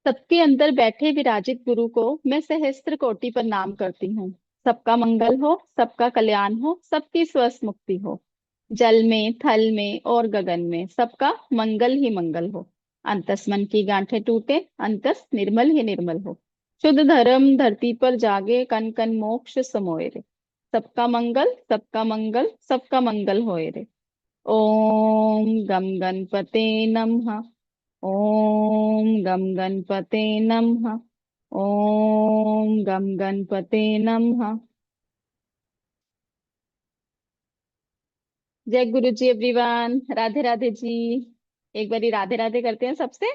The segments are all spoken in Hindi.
सबके अंदर बैठे विराजित गुरु को मैं सहस्त्र कोटि प्रणाम करती हूँ। सबका मंगल हो, सबका कल्याण हो, सबकी स्वस्थ मुक्ति हो। जल में, थल में और गगन में सबका मंगल ही मंगल हो। अंतस मन की गांठें टूटे, अंतस निर्मल ही निर्मल हो। शुद्ध धर्म धरती पर जागे, कन कन मोक्ष समोए रे। सबका मंगल, सबका मंगल, सबका मंगल होए रे। ओम गम गणपते नमः। ओम गम गणपते नमः। ओम गम गणपते नमः। जय गुरु जी एवरीवन, राधे राधे जी। एक बारी राधे राधे करते हैं सबसे।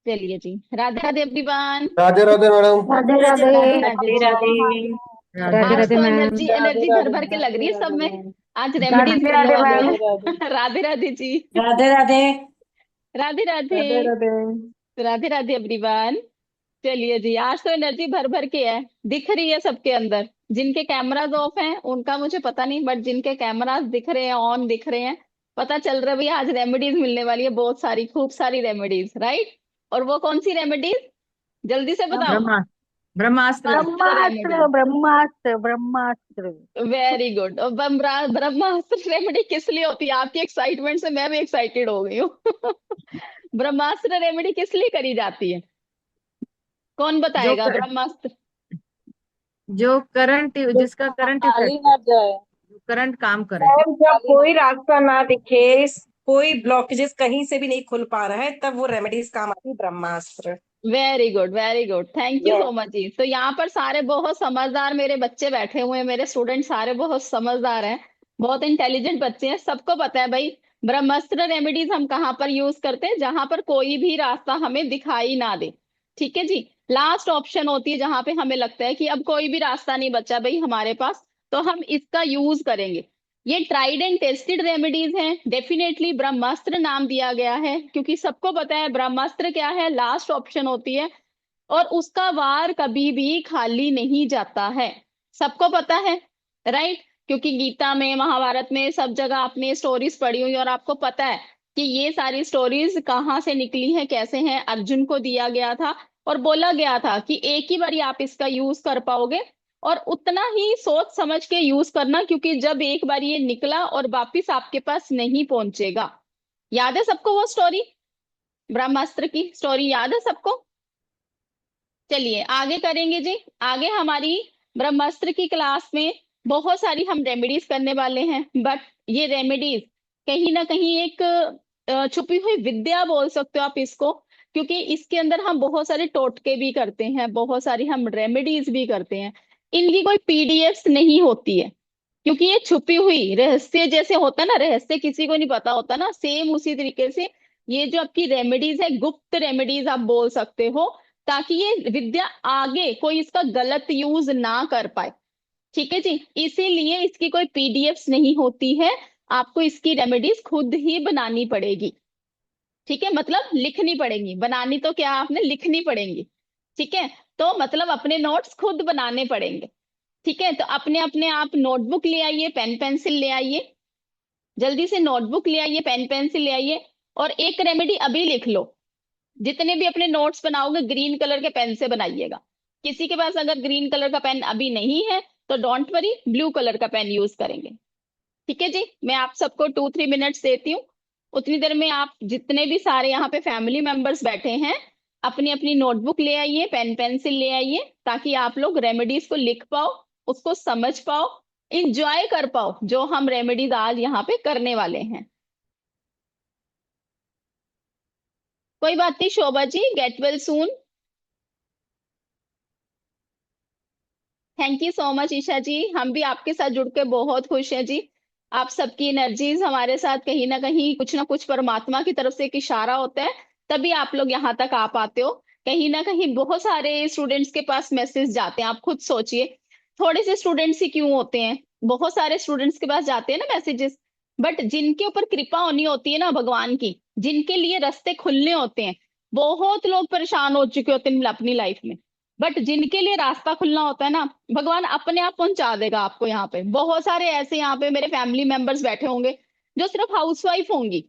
चलिए जी, राधे राधे एवरीवन। राधे राधे मैडम। राधे राधे राधे। राधे राधे राधे राधे जी। राधे। राधे आज राधे तो मैम। एनर्जी राधे एनर्जी भर राधे। भर के लग रही है सब में। आज रेमेडीज राधे मिलने राधे वाली मैम। राधे है। राधे। राधे राधे जी। राधे राधे। राधे राधे। राधे राधे। राधे राधे एवरीवन। चलिए जी, आज तो एनर्जी भर भर के है। दिख रही है सबके अंदर। जिनके कैमराज ऑफ हैं उनका मुझे पता नहीं, बट जिनके कैमराज दिख रहे हैं, ऑन दिख रहे हैं, पता चल रहा है भैया आज रेमेडीज मिलने वाली है, बहुत सारी, खूब सारी रेमेडीज, राइट। और वो कौन सी रेमेडीज, जल्दी से बताओ। ब्रह्मा ब्रह्मास्त्र। ब्रह्मास्त्र ब्रह्मास्त्र रेमेडीज। ब्रह्मास्त्र ब्रह्मास्त्र। Very good. और ब्रह्मास्त्र रेमेडी किस लिए होती है? आपकी एक्साइटमेंट से मैं भी एक्साइटेड हो गई हूँ। ब्रह्मास्त्र रेमेडी किस लिए करी जाती है? कौन जो बताएगा कर, ब्रह्मास्त्र? जो करंट जो जिसका करंट खाली इफेक्ट, ना जाए। जो करंट काम करे। और जब खाली ना कोई जाए। रास्ता ना दिखे, कोई ब्लॉकेजेस कहीं से भी नहीं खुल पा रहा है, तब वो रेमेडीज काम आती है, ब्रह्मास्त्र। Very good, very good, thank you yes. So much जी। तो यहाँ पर सारे बहुत समझदार मेरे बच्चे बैठे हुए हैं, मेरे स्टूडेंट सारे बहुत समझदार हैं, बहुत इंटेलिजेंट बच्चे हैं। सबको पता है भाई, ब्रह्मास्त्र रेमेडीज हम कहाँ पर यूज करते हैं? जहां पर कोई भी रास्ता हमें दिखाई ना दे। ठीक है जी। लास्ट ऑप्शन होती है जहां पे हमें लगता है कि अब कोई भी रास्ता नहीं बचा भाई हमारे पास, तो हम इसका यूज करेंगे। ये ट्राइड एंड टेस्टेड रेमेडीज हैं, डेफिनेटली ब्रह्मास्त्र नाम दिया गया है क्योंकि सबको पता है ब्रह्मास्त्र क्या है, लास्ट ऑप्शन होती है। और उसका वार कभी भी खाली नहीं जाता है, सबको पता है, राइट। क्योंकि गीता में, महाभारत में, सब जगह आपने स्टोरीज पढ़ी हुई और आपको पता है कि ये सारी स्टोरीज कहाँ से निकली हैं, कैसे हैं। अर्जुन को दिया गया था और बोला गया था कि एक ही बारी आप इसका यूज कर पाओगे, और उतना ही सोच समझ के यूज करना, क्योंकि जब एक बार ये निकला और वापिस आपके पास नहीं पहुंचेगा। याद है सबको वो स्टोरी? ब्रह्मास्त्र की स्टोरी याद है सबको? चलिए आगे करेंगे जी। आगे हमारी ब्रह्मास्त्र की क्लास में बहुत सारी हम रेमेडीज करने वाले हैं, बट ये रेमेडीज कहीं ना कहीं एक छुपी हुई विद्या बोल सकते हो आप इसको, क्योंकि इसके अंदर हम बहुत सारे टोटके भी करते हैं, बहुत सारी हम रेमेडीज भी करते हैं। इनकी कोई पीडीएफ नहीं होती है, क्योंकि ये छुपी हुई रहस्य जैसे होता है ना, रहस्य किसी को नहीं पता होता ना, सेम उसी तरीके से ये जो आपकी रेमेडीज है, गुप्त रेमेडीज आप बोल सकते हो, ताकि ये विद्या आगे कोई इसका गलत यूज ना कर पाए। ठीक है जी। इसीलिए इसकी कोई पीडीएफ नहीं होती है, आपको इसकी रेमेडीज खुद ही बनानी पड़ेगी। ठीक है, मतलब लिखनी पड़ेगी, बनानी तो क्या, आपने लिखनी पड़ेंगी। ठीक है। तो मतलब अपने नोट्स खुद बनाने पड़ेंगे। ठीक है, तो अपने अपने आप नोटबुक ले आइए, पेन पेंसिल ले आइए, जल्दी से नोटबुक ले आइए, पेन पेंसिल ले आइए, और एक रेमेडी अभी लिख लो। जितने भी अपने नोट्स बनाओगे ग्रीन कलर के पेन से बनाइएगा। किसी के पास अगर ग्रीन कलर का पेन अभी नहीं है तो डोंट वरी, ब्लू कलर का पेन यूज करेंगे। ठीक है जी। मैं आप सबको 2-3 मिनट्स देती हूँ। उतनी देर में आप जितने भी सारे यहाँ पे फैमिली मेंबर्स बैठे हैं, अपनी अपनी नोटबुक ले आइए, पेन पेंसिल ले आइए, ताकि आप लोग रेमेडीज को लिख पाओ, उसको समझ पाओ, इंजॉय कर पाओ जो हम रेमेडीज आज यहाँ पे करने वाले हैं। कोई बात नहीं Shobha ji, get well soon. Thank you so much Isha ji, हम भी आपके साथ जुड़ के बहुत खुश हैं जी। आप सबकी एनर्जीज हमारे साथ कहीं ना कुछ परमात्मा की तरफ से एक इशारा होता है, तभी आप लोग यहाँ तक आ पाते हो। कहीं ना कहीं बहुत सारे स्टूडेंट्स के पास मैसेज जाते हैं, आप खुद सोचिए। थोड़े से स्टूडेंट्स ही क्यों होते हैं, बहुत सारे स्टूडेंट्स के पास जाते हैं ना मैसेजेस। बट जिनके ऊपर कृपा होनी होती है ना भगवान की, जिनके लिए रास्ते खुलने होते हैं, बहुत लोग परेशान हो चुके होते हैं अपनी लाइफ में, बट जिनके लिए रास्ता खुलना होता है ना, भगवान अपने आप पहुंचा देगा आपको। यहाँ पे बहुत सारे ऐसे यहाँ पे मेरे फैमिली मेंबर्स बैठे होंगे जो सिर्फ हाउसवाइफ होंगी,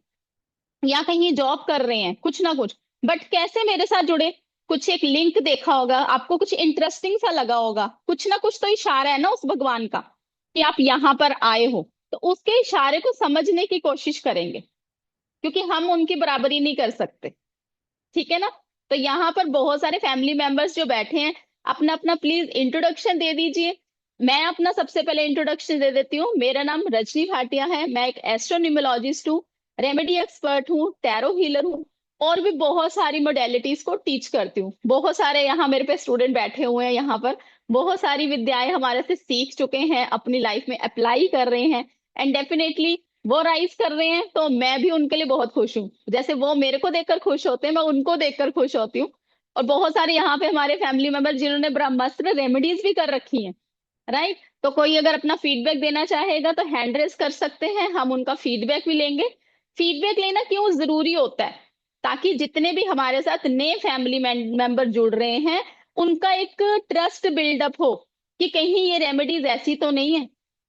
या कहीं जॉब कर रहे हैं कुछ ना कुछ, बट कैसे मेरे साथ जुड़े, कुछ एक लिंक देखा होगा आपको, कुछ इंटरेस्टिंग सा लगा होगा, कुछ ना कुछ तो इशारा है ना उस भगवान का कि आप यहाँ पर आए हो, तो उसके इशारे को समझने की कोशिश करेंगे, क्योंकि हम उनकी बराबरी नहीं कर सकते। ठीक है ना। तो यहाँ पर बहुत सारे फैमिली मेंबर्स जो बैठे हैं, अपना अपना प्लीज इंट्रोडक्शन दे दीजिए। मैं अपना सबसे पहले इंट्रोडक्शन दे देती हूँ। मेरा नाम रजनी भाटिया है, मैं एक एस्ट्रोन्यूमोलॉजिस्ट हूँ, रेमेडी एक्सपर्ट हूँ, टैरो हीलर हूँ, और भी बहुत सारी मोडेलिटीज को टीच करती हूँ। बहुत सारे यहाँ मेरे पे स्टूडेंट बैठे हुए हैं, यहाँ पर बहुत सारी विद्याएं हमारे से सीख चुके हैं, अपनी लाइफ में अप्लाई कर रहे हैं, एंड डेफिनेटली वो राइज कर रहे हैं, तो मैं भी उनके लिए बहुत खुश हूँ। जैसे वो मेरे को देखकर खुश होते हैं, मैं उनको देखकर खुश होती हूँ। और बहुत सारे यहाँ पे हमारे फैमिली मेंबर जिन्होंने ब्रह्मास्त्र रेमेडीज भी कर रखी हैं, राइट। तो कोई अगर अपना फीडबैक देना चाहेगा तो हैंड रेस कर सकते हैं, हम उनका फीडबैक भी लेंगे। फीडबैक लेना क्यों जरूरी होता है, ताकि जितने भी हमारे साथ नए फैमिली मेंबर जुड़ रहे हैं, उनका एक ट्रस्ट बिल्डअप हो कि कहीं ये रेमेडीज ऐसी तो नहीं है,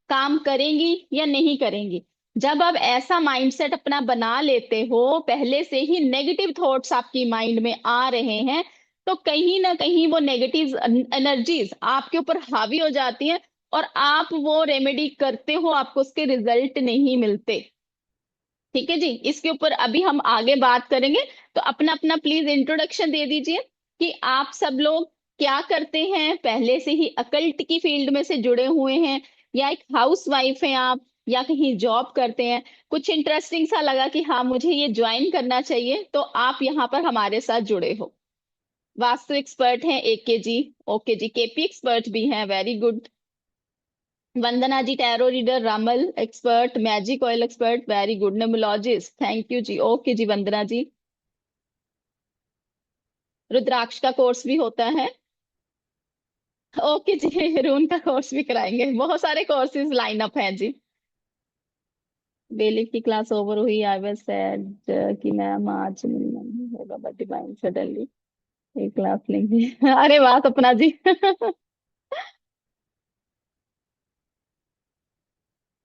काम करेंगी या नहीं करेंगी। जब आप ऐसा माइंडसेट अपना बना लेते हो, पहले से ही नेगेटिव थॉट्स आपकी माइंड में आ रहे हैं, तो कहीं ना कहीं वो नेगेटिव एनर्जीज आपके ऊपर हावी हो जाती हैं, और आप वो रेमेडी करते हो, आपको उसके रिजल्ट नहीं मिलते। ठीक है जी, इसके ऊपर अभी हम आगे बात करेंगे। तो अपना अपना प्लीज इंट्रोडक्शन दे दीजिए कि आप सब लोग क्या करते हैं, पहले से ही अकल्ट की फील्ड में से जुड़े हुए हैं, या एक हाउस वाइफ हैं आप, या कहीं जॉब करते हैं, कुछ इंटरेस्टिंग सा लगा कि हाँ मुझे ये ज्वाइन करना चाहिए, तो आप यहाँ पर हमारे साथ जुड़े हो। वास्तु एक्सपर्ट हैं एके जी, ओके जी, केपी एक्सपर्ट भी हैं, very good. Vandana ji tarot reader, रामल expert, magic oil expert, very good. Numerologist, thank you जी, ओके जी वंदना जी। रुद्राक्ष का कोर्स भी होता है, ओके जी। रून का कोर्स भी कराएंगे, बहुत सारे कोर्सेज लाइन अप हैं जी। बेली की क्लास ओवर हुई, आई वाज सेड कि मैम आज मिलना नहीं होगा, बट डिवाइन सडनली एक क्लास लेंगे। अरे वाह सपना जी।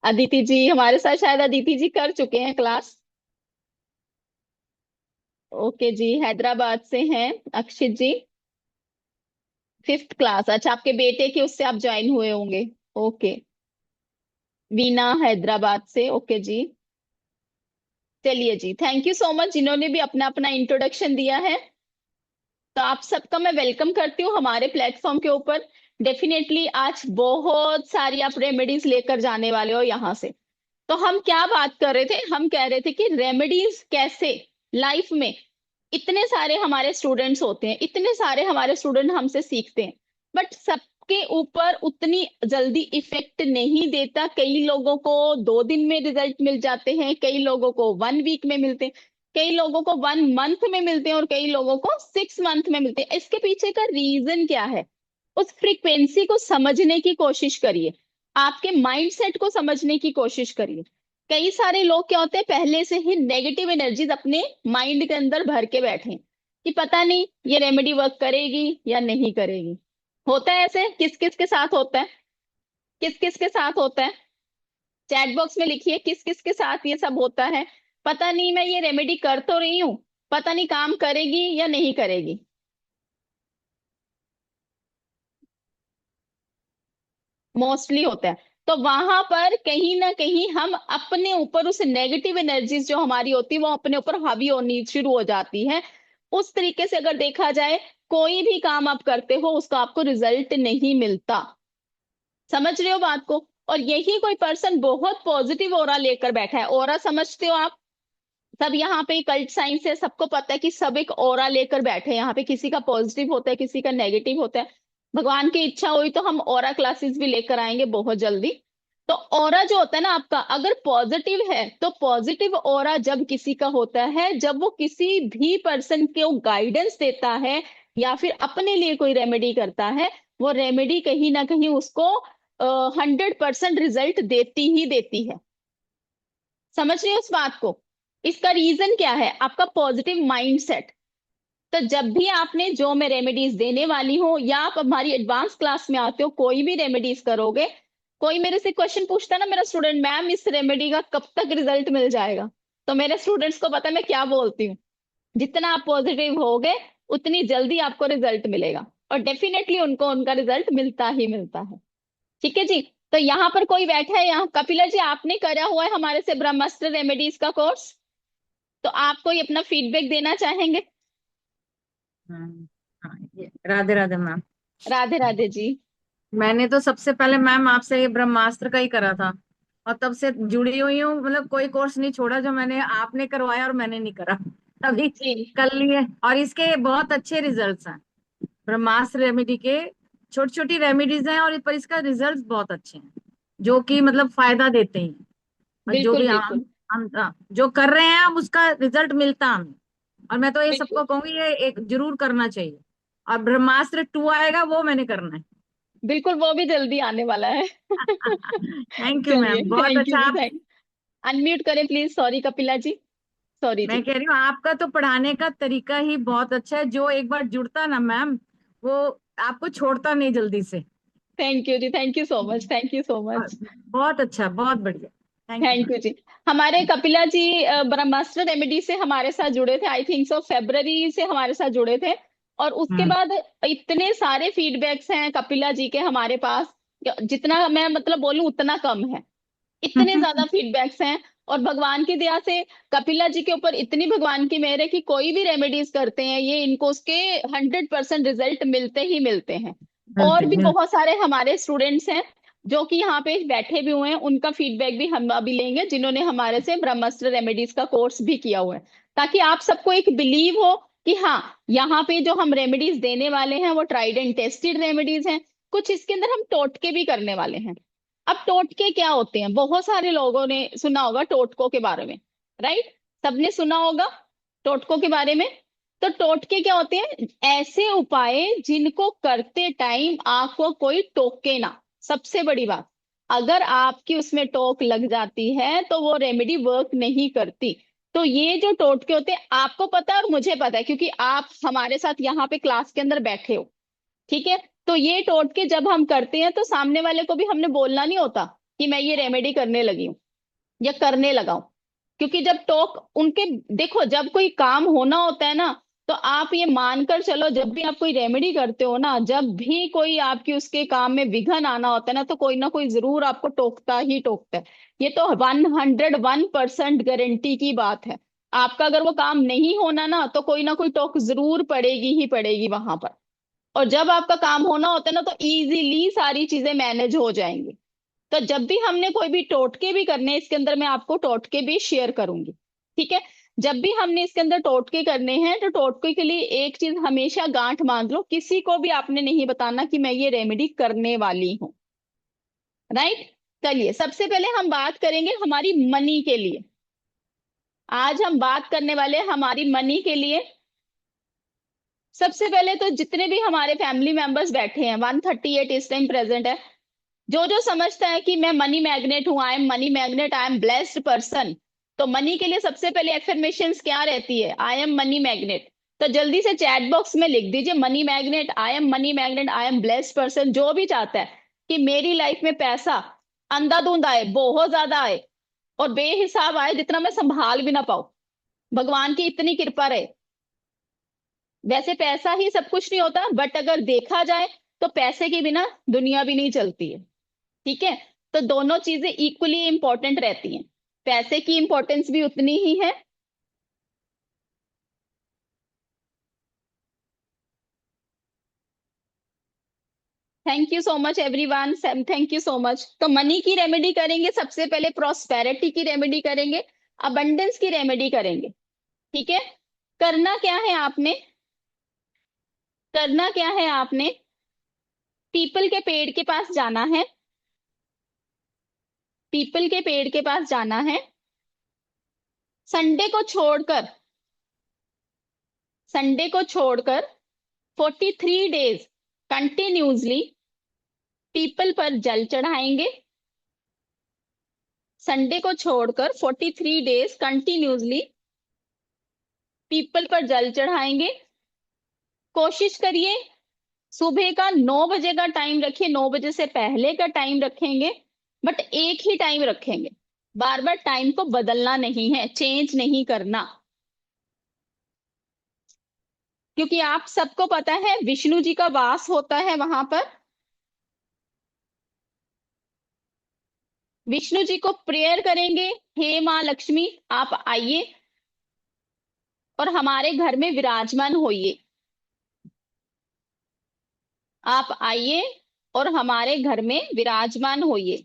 अदिति जी हमारे साथ, शायद अदिति जी कर चुके हैं क्लास। ओके जी, हैदराबाद से हैं अक्षित जी, 5th क्लास। अच्छा, आपके बेटे के उससे आप ज्वाइन हुए होंगे, ओके। वीना हैदराबाद से, ओके जी। चलिए जी, थैंक यू सो मच जिन्होंने भी अपना अपना इंट्रोडक्शन दिया है। तो आप सबका मैं वेलकम करती हूँ हमारे प्लेटफॉर्म के ऊपर। डेफिनेटली आज बहुत सारी आप रेमेडीज लेकर जाने वाले हो यहाँ से। तो हम क्या बात कर रहे थे, हम कह रहे थे कि रेमेडीज कैसे लाइफ में, इतने सारे हमारे स्टूडेंट्स होते हैं, इतने सारे हमारे स्टूडेंट हमसे सीखते हैं, बट सबके ऊपर उतनी जल्दी इफेक्ट नहीं देता। कई लोगों को 2 दिन में रिजल्ट मिल जाते हैं, कई लोगों को 1 वीक में मिलते हैं, कई लोगों को 1 मंथ में मिलते हैं, और कई लोगों को 6 मंथ में मिलते हैं। इसके पीछे का रीजन क्या है, उस फ्रीक्वेंसी को समझने की कोशिश करिए, आपके माइंडसेट को समझने की कोशिश करिए। कई सारे लोग क्या होते हैं, पहले से ही नेगेटिव एनर्जीज अपने माइंड के अंदर भर के बैठे हैं कि पता नहीं ये रेमेडी वर्क करेगी या नहीं करेगी। होता है ऐसे, किस किस के साथ होता है, किस किस के साथ होता है, चैट बॉक्स में लिखिए किस किस के साथ ये सब होता है। पता नहीं मैं ये रेमेडी कर तो रही हूँ, पता नहीं काम करेगी या नहीं करेगी। मोस्टली होता है। तो वहां पर कहीं ना कहीं हम अपने ऊपर उस नेगेटिव एनर्जीज जो हमारी होती है, वो अपने ऊपर हावी होनी शुरू हो जाती है। उस तरीके से अगर देखा जाए, कोई भी काम आप करते हो उसका आपको रिजल्ट नहीं मिलता। समझ रहे हो बात को। और यही कोई पर्सन बहुत पॉजिटिव ओरा लेकर बैठा है, ओरा समझते हो आप, सब यहाँ पे कल्ट साइंस है, सबको पता है कि सब एक ओरा लेकर बैठे हैं यहाँ पे, किसी का पॉजिटिव होता है, किसी का नेगेटिव होता है। भगवान की इच्छा हुई तो हम ओरा क्लासेस भी लेकर आएंगे बहुत जल्दी। तो ओरा जो होता है ना आपका, अगर पॉजिटिव है, तो पॉजिटिव ओरा जब किसी का होता है, जब वो किसी भी पर्सन को गाइडेंस देता है या फिर अपने लिए कोई रेमेडी करता है, वो रेमेडी कहीं ना कहीं उसको 100% रिजल्ट देती ही देती है। समझ रहे हो उस बात को। इसका रीजन क्या है, आपका पॉजिटिव माइंडसेट। तो जब भी आपने, जो मैं रेमेडीज देने वाली हूँ, या आप हमारी एडवांस क्लास में आते हो, कोई भी रेमेडीज करोगे, कोई मेरे से क्वेश्चन पूछता है ना मेरा स्टूडेंट, मैम इस रेमेडी का कब तक रिजल्ट मिल जाएगा, तो मेरे स्टूडेंट्स को पता है मैं क्या बोलती हूँ, जितना आप पॉजिटिव होगे उतनी जल्दी आपको रिजल्ट मिलेगा, और डेफिनेटली उनको उनका रिजल्ट मिलता ही मिलता है। ठीक है जी। तो यहाँ पर कोई बैठा है, यहाँ कपिला जी आपने करा हुआ है हमारे से ब्रह्मास्त्र रेमेडीज का कोर्स, तो आप कोई अपना फीडबैक देना चाहेंगे? हाँ, हाँ, राधे राधे मैम। राधे राधे जी। मैंने तो सबसे पहले मैम आपसे ये ब्रह्मास्त्र का ही करा था, और तब से जुड़ी हुई हूँ, मतलब कोई कोर्स नहीं छोड़ा जो मैंने आपने करवाया और मैंने नहीं करा, अभी जी कर लिए, और इसके बहुत अच्छे रिजल्ट्स हैं। ब्रह्मास्त्र रेमेडी के छोटी छोटी रेमेडीज हैं, और पर इसका रिजल्ट बहुत अच्छे हैं, जो कि मतलब फायदा देते हैं। और जो बिल्कुल भी बिल्कुल हम जो कर रहे हैं हम उसका रिजल्ट मिलता है हमें। और मैं तो ये बिल्कुल। सबको कहूंगी ये एक जरूर करना चाहिए। और ब्रह्मास्त्र 2 आएगा वो मैंने करना है। बिल्कुल वो भी जल्दी आने वाला है। थैंक यू चलिए मैम, बहुत थैंक यू अच्छा जी, आप। थैंक। अनम्यूट करें please, sorry Kapila ji, sorry मैं जी। कह रही हूँ आपका तो पढ़ाने का तरीका ही बहुत अच्छा है, जो एक बार जुड़ता ना मैम, वो आपको छोड़ता नहीं जल्दी से। थैंक यू जी, thank you so much, thank you so और मच। बहुत अच्छा, बहुत बढ़िया। Thank you thank ma'am. You जी। हमारे कपिला जी ब्रह्मास्त्र रेमेडी से हमारे साथ जुड़े थे, आई थिंक सो फरवरी से हमारे साथ जुड़े थे। और उसके हम्म। बाद इतने सारे फीडबैक्स हैं कपिला जी के हमारे पास, जितना मैं मतलब बोलूं उतना कम है। इतने ज्यादा फीडबैक्स हैं। और भगवान की दया से कपिला जी के ऊपर इतनी भगवान की मेहर है कि कोई भी रेमेडीज करते हैं ये इनको उसके 100% रिजल्ट मिलते ही मिलते हैं। और मिलते भी मिलते। बहुत सारे हमारे स्टूडेंट्स हैं जो कि यहाँ पे बैठे भी हुए हैं, उनका फीडबैक भी हम अभी लेंगे, जिन्होंने हमारे से ब्रह्मास्त्र रेमेडीज का कोर्स भी किया हुआ है, ताकि आप सबको एक बिलीव हो कि हाँ, यहाँ पे जो हम रेमेडीज देने वाले हैं वो ट्राइड एंड टेस्टेड रेमेडीज हैं। कुछ इसके अंदर हम टोटके भी करने वाले हैं। अब टोटके क्या होते हैं, बहुत सारे लोगों ने सुना होगा टोटकों के बारे में, राइट? सबने सुना होगा टोटकों के बारे में। तो टोटके क्या होते हैं? ऐसे उपाय जिनको करते टाइम आपको कोई टोके ना। सबसे बड़ी बात, अगर आपकी उसमें टोक लग जाती है तो वो रेमेडी वर्क नहीं करती। तो ये जो टोटके होते हैं आपको पता है और मुझे पता है, क्योंकि आप हमारे साथ यहाँ पे क्लास के अंदर बैठे हो। ठीक है। तो ये टोटके जब हम करते हैं तो सामने वाले को भी हमने बोलना नहीं होता कि मैं ये रेमेडी करने लगी हूँ या करने लगा हूं। क्योंकि जब टोक उनके, देखो जब कोई काम होना होता है ना, तो आप ये मानकर चलो जब भी आप कोई रेमेडी करते हो ना, जब भी कोई आपकी उसके काम में विघन आना होता है ना कोई जरूर आपको टोकता ही टोकता है। ये तो 101% गारंटी की बात है। आपका अगर वो काम नहीं होना ना तो कोई ना कोई टोक जरूर पड़ेगी ही पड़ेगी वहां पर। और जब आपका काम होना होता है ना तो इजीली सारी चीजें मैनेज हो जाएंगी। तो जब भी हमने कोई भी टोटके भी करने हैं, इसके अंदर मैं आपको टोटके भी शेयर करूंगी। ठीक है। जब भी हमने इसके अंदर टोटके करने हैं तो टोटके के लिए एक चीज हमेशा गांठ बांध लो, किसी को भी आपने नहीं बताना कि मैं ये रेमेडी करने वाली हूँ। राइट। चलिए सबसे पहले हम बात करेंगे हमारी मनी के लिए। आज हम बात करने वाले हैं हमारी मनी के लिए। सबसे पहले तो जितने भी हमारे फैमिली मेंबर्स बैठे हैं, 138 इस टाइम प्रेजेंट है, जो जो समझता है कि मैं मनी मैग्नेट हूं, I am money magnet, I am blessed person, तो मनी के लिए सबसे पहले एफर्मेशंस क्या रहती है? I am money magnet. तो जल्दी से चैट बॉक्स में लिख दीजिए money magnet, I am money magnet, I am blessed person. जो भी चाहता है कि मेरी लाइफ में पैसा अंधाधुंध आए, बहुत ज्यादा आए और बेहिसाब आए, जितना मैं संभाल भी ना पाऊं, भगवान की इतनी कृपा रहे। वैसे पैसा ही सब कुछ नहीं होता, बट अगर देखा जाए तो पैसे के बिना दुनिया भी नहीं चलती है। ठीक है। तो दोनों चीजें इक्वली इंपॉर्टेंट रहती हैं, पैसे की इंपॉर्टेंस भी उतनी ही है। Thank you so much everyone, thank you so much. तो मनी की रेमेडी करेंगे सबसे पहले, प्रॉस्पेरिटी की रेमेडी करेंगे, अबंडेंस की रेमेडी करेंगे। ठीक है। करना क्या है आपने? करना क्या है आपने? पीपल के पेड़ के पास जाना है। पीपल के पेड़ के पास जाना है। संडे को छोड़कर, संडे को छोड़कर 43 डेज कंटिन्यूसली पीपल पर जल चढ़ाएंगे। संडे को छोड़कर 43 डेज कंटिन्यूसली पीपल पर जल चढ़ाएंगे। कोशिश करिए सुबह का 9 बजे का टाइम रखिए, 9 बजे से पहले का टाइम रखेंगे, बट एक ही टाइम रखेंगे। बार बार टाइम को बदलना नहीं है, चेंज नहीं करना। क्योंकि आप सबको पता है विष्णु जी का वास होता है वहां पर। विष्णु जी को प्रेयर करेंगे, हे माँ लक्ष्मी आप आइए और हमारे घर में विराजमान होइए। आप आइए और हमारे घर में विराजमान होइए।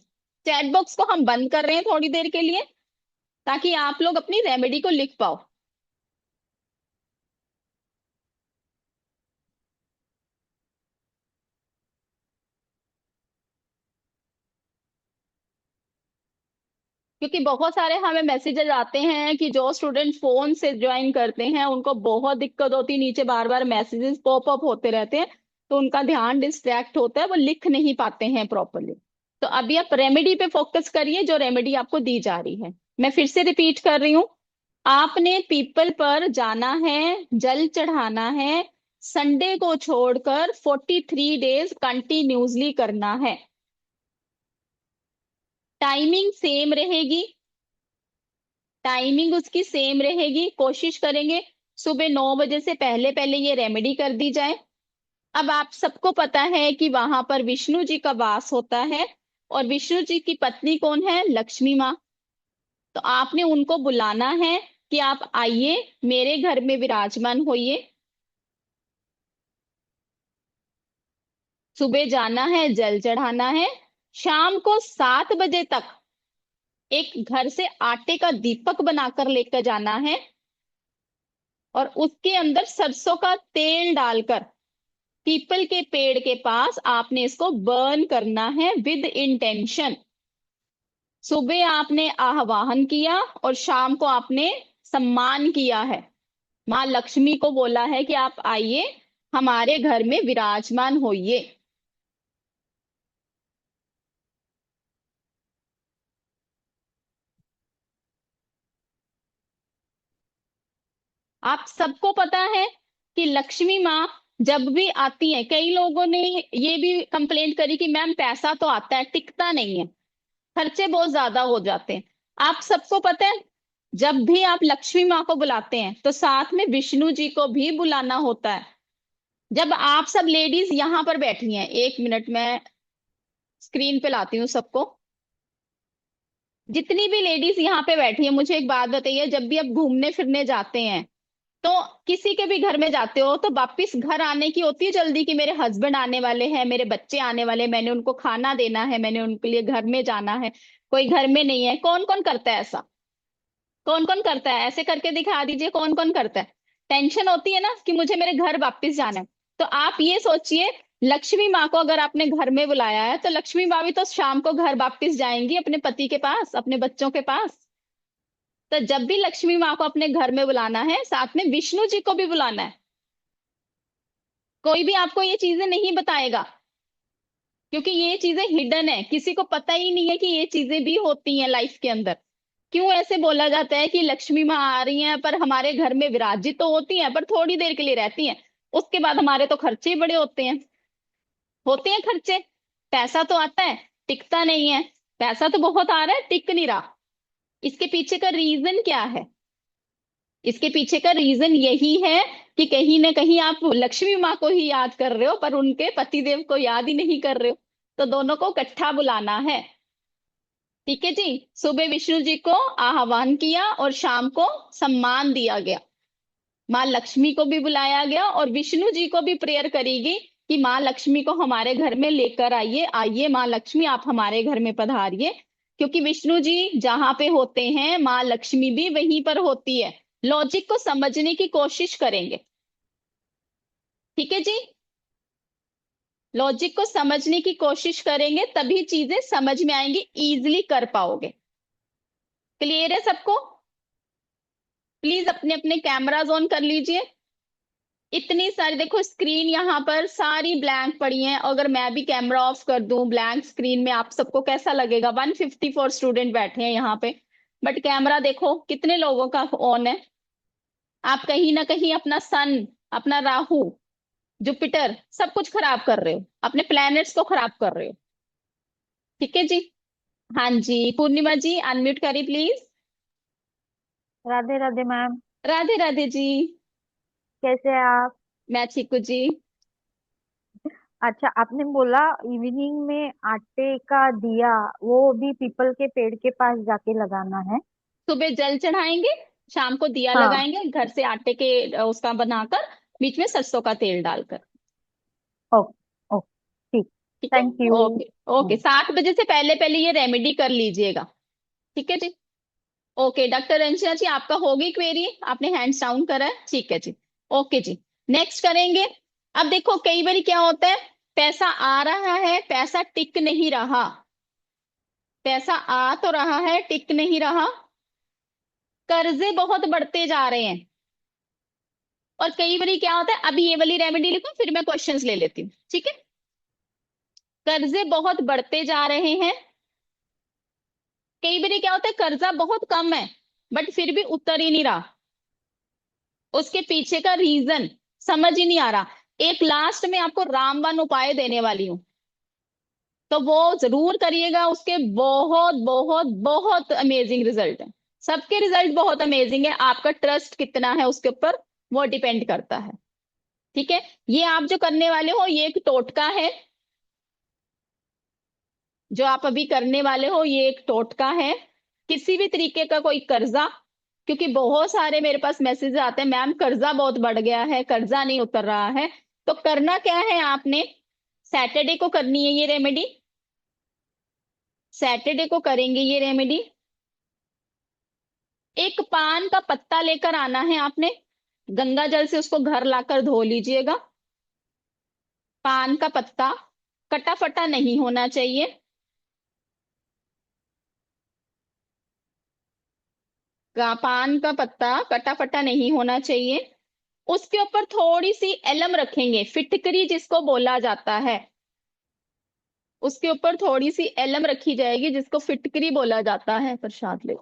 चैट बॉक्स को हम बंद कर रहे हैं थोड़ी देर के लिए, ताकि आप लोग अपनी रेमेडी को लिख पाओ। क्योंकि बहुत सारे हमें मैसेजेस आते हैं कि जो स्टूडेंट फोन से ज्वाइन करते हैं उनको बहुत दिक्कत होती है, नीचे बार बार मैसेजेस पॉप अप होते रहते हैं, तो उनका ध्यान डिस्ट्रैक्ट होता है, वो लिख नहीं पाते हैं प्रॉपरली। तो अभी आप रेमेडी पे फोकस करिए, जो रेमेडी आपको दी जा रही है। मैं फिर से रिपीट कर रही हूँ, आपने पीपल पर जाना है, जल चढ़ाना है, संडे को छोड़कर 43 डेज कंटिन्यूसली करना है। टाइमिंग सेम रहेगी, टाइमिंग उसकी सेम रहेगी। कोशिश करेंगे सुबह 9 बजे से पहले पहले ये रेमेडी कर दी जाए। अब आप सबको पता है कि वहां पर विष्णु जी का वास होता है, और विष्णु जी की पत्नी कौन है? लक्ष्मी माँ। तो आपने उनको बुलाना है कि आप आइए, मेरे घर में विराजमान होइए। सुबह जाना है, जल चढ़ाना है, शाम को 7 बजे तक एक घर से आटे का दीपक बनाकर लेकर जाना है, और उसके अंदर सरसों का तेल डालकर पीपल के पेड़ के पास आपने इसको बर्न करना है विद इंटेंशन। सुबह आपने आह्वान किया और शाम को आपने सम्मान किया है। माँ लक्ष्मी को बोला है कि आप आइए, हमारे घर में विराजमान होइए। आप सबको पता है कि लक्ष्मी माँ जब भी आती है, कई लोगों ने ये भी कंप्लेंट करी कि मैम पैसा तो आता है, टिकता नहीं है, खर्चे बहुत ज्यादा हो जाते हैं। आप सबको पता है जब भी आप लक्ष्मी माँ को बुलाते हैं तो साथ में विष्णु जी को भी बुलाना होता है। जब आप सब लेडीज यहाँ पर बैठी हैं, 1 मिनट मैं स्क्रीन पे लाती हूँ सबको। जितनी भी लेडीज यहाँ पे बैठी है, मुझे एक बात बताइए, जब भी आप घूमने फिरने जाते हैं तो किसी के भी घर में जाते हो तो वापिस घर आने की होती है जल्दी, कि मेरे हस्बैंड आने वाले हैं, मेरे बच्चे आने वाले हैं, मैंने उनको खाना देना है, मैंने उनके लिए घर में जाना है। कोई घर में नहीं है, कौन कौन करता है ऐसा? कौन कौन करता है? ऐसे करके दिखा दीजिए, कौन कौन करता है? टेंशन होती है ना कि मुझे मेरे घर वापस जाना है। तो आप ये सोचिए, लक्ष्मी माँ को अगर आपने घर में बुलाया है तो लक्ष्मी माँ भी तो शाम को घर वापस जाएंगी अपने पति के पास, अपने बच्चों के पास। तो जब भी लक्ष्मी माँ को अपने घर में बुलाना है, साथ में विष्णु जी को भी बुलाना है। कोई भी आपको ये चीजें नहीं बताएगा, क्योंकि ये चीजें हिडन है, किसी को पता ही नहीं है कि ये चीजें भी होती हैं लाइफ के अंदर। क्यों ऐसे बोला जाता है कि लक्ष्मी माँ आ रही हैं पर हमारे घर में विराजित तो होती हैं, पर थोड़ी देर के लिए रहती हैं, उसके बाद हमारे तो खर्चे ही बड़े होते हैं खर्चे। पैसा तो आता है, टिकता नहीं है। पैसा तो बहुत आ रहा है, टिक नहीं रहा। इसके पीछे का रीजन क्या है? इसके पीछे का रीजन यही है कि कहीं ना कहीं आप लक्ष्मी माँ को ही याद कर रहे हो, पर उनके पतिदेव को याद ही नहीं कर रहे हो। तो दोनों को इकट्ठा बुलाना है। ठीक है जी। सुबह विष्णु जी को आह्वान किया और शाम को सम्मान दिया गया। माँ लक्ष्मी को भी बुलाया गया और विष्णु जी को भी प्रेयर करेगी कि माँ लक्ष्मी को हमारे घर में लेकर आइए, आइए माँ लक्ष्मी आप हमारे घर में पधारिए। क्योंकि विष्णु जी जहां पे होते हैं, माँ लक्ष्मी भी वहीं पर होती है। लॉजिक को समझने की कोशिश करेंगे। ठीक है जी। लॉजिक को समझने की कोशिश करेंगे, तभी चीजें समझ में आएंगी, इजीली कर पाओगे। क्लियर है सबको? प्लीज अपने अपने कैमराज ऑन कर लीजिए। इतनी सारी देखो स्क्रीन यहाँ पर सारी ब्लैंक पड़ी हैं। अगर मैं भी कैमरा ऑफ कर दूं ब्लैंक स्क्रीन में, आप सबको कैसा लगेगा? 154 स्टूडेंट बैठे हैं यहाँ पे, बट कैमरा देखो कितने लोगों का ऑन है। आप कहीं ना कहीं अपना सन, अपना राहु, जुपिटर सब कुछ खराब कर रहे हो, अपने प्लैनेट्स को खराब कर रहे हो। ठीक है जी। हाँ जी, पूर्णिमा जी अनम्यूट करिए प्लीज। राधे राधे मैम। राधे राधे जी। कैसे हैं आप? मैं ठीक हूँ जी। अच्छा, आपने बोला इवनिंग में आटे का दिया, वो भी पीपल के पेड़ के पास जाके लगाना है? सुबह जल चढ़ाएंगे, शाम को दिया हाँ। लगाएंगे घर से आटे के उसका बनाकर, बीच में सरसों का तेल डालकर। ओ। ओ। ठीक। ठीक है। Thank you. ओके। ओके, 7 बजे से पहले पहले ये रेमेडी कर लीजिएगा। ठीक है जी। ओके डॉक्टर रंजना जी, आपका होगी क्वेरी, आपने हैंड्स डाउन करा है, ठीक है जी। ओके जी, नेक्स्ट करेंगे। अब देखो कई बार क्या होता है, पैसा आ रहा है, पैसा टिक नहीं रहा। पैसा आ तो रहा है, टिक नहीं रहा। कर्जे बहुत बढ़ते जा रहे हैं। और कई बार क्या होता है, अभी ये वाली रेमेडी लिखो फिर मैं क्वेश्चंस ले लेती हूँ, ठीक है। कर्जे बहुत बढ़ते जा रहे हैं। कई बार क्या होता है, कर्जा बहुत कम है बट फिर भी उतर ही नहीं रहा। उसके पीछे का रीजन समझ ही नहीं आ रहा। एक लास्ट में आपको रामबाण उपाय देने वाली हूं, तो वो जरूर करिएगा। उसके बहुत बहुत बहुत अमेजिंग रिजल्ट है। सबके रिजल्ट बहुत अमेजिंग है, आपका ट्रस्ट कितना है उसके ऊपर वो डिपेंड करता है। ठीक है। ये आप जो करने वाले हो ये एक टोटका है। जो आप अभी करने वाले हो ये एक टोटका है। किसी भी तरीके का कोई कर्जा, क्योंकि बहुत सारे मेरे पास मैसेज आते हैं मैम कर्जा बहुत बढ़ गया है, कर्जा नहीं उतर रहा है। तो करना क्या है आपने, सैटरडे को करनी है ये रेमेडी। सैटरडे को करेंगे ये रेमेडी। एक पान का पत्ता लेकर आना है आपने, गंगा जल से उसको घर लाकर धो लीजिएगा। पान का पत्ता कटा फटा नहीं होना चाहिए। पान का पत्ता कटा फटा नहीं होना चाहिए। उसके ऊपर थोड़ी सी एलम रखेंगे, फिटकरी जिसको बोला जाता है। उसके ऊपर थोड़ी सी एलम रखी जाएगी जिसको फिटकरी बोला जाता है। प्रसाद ले।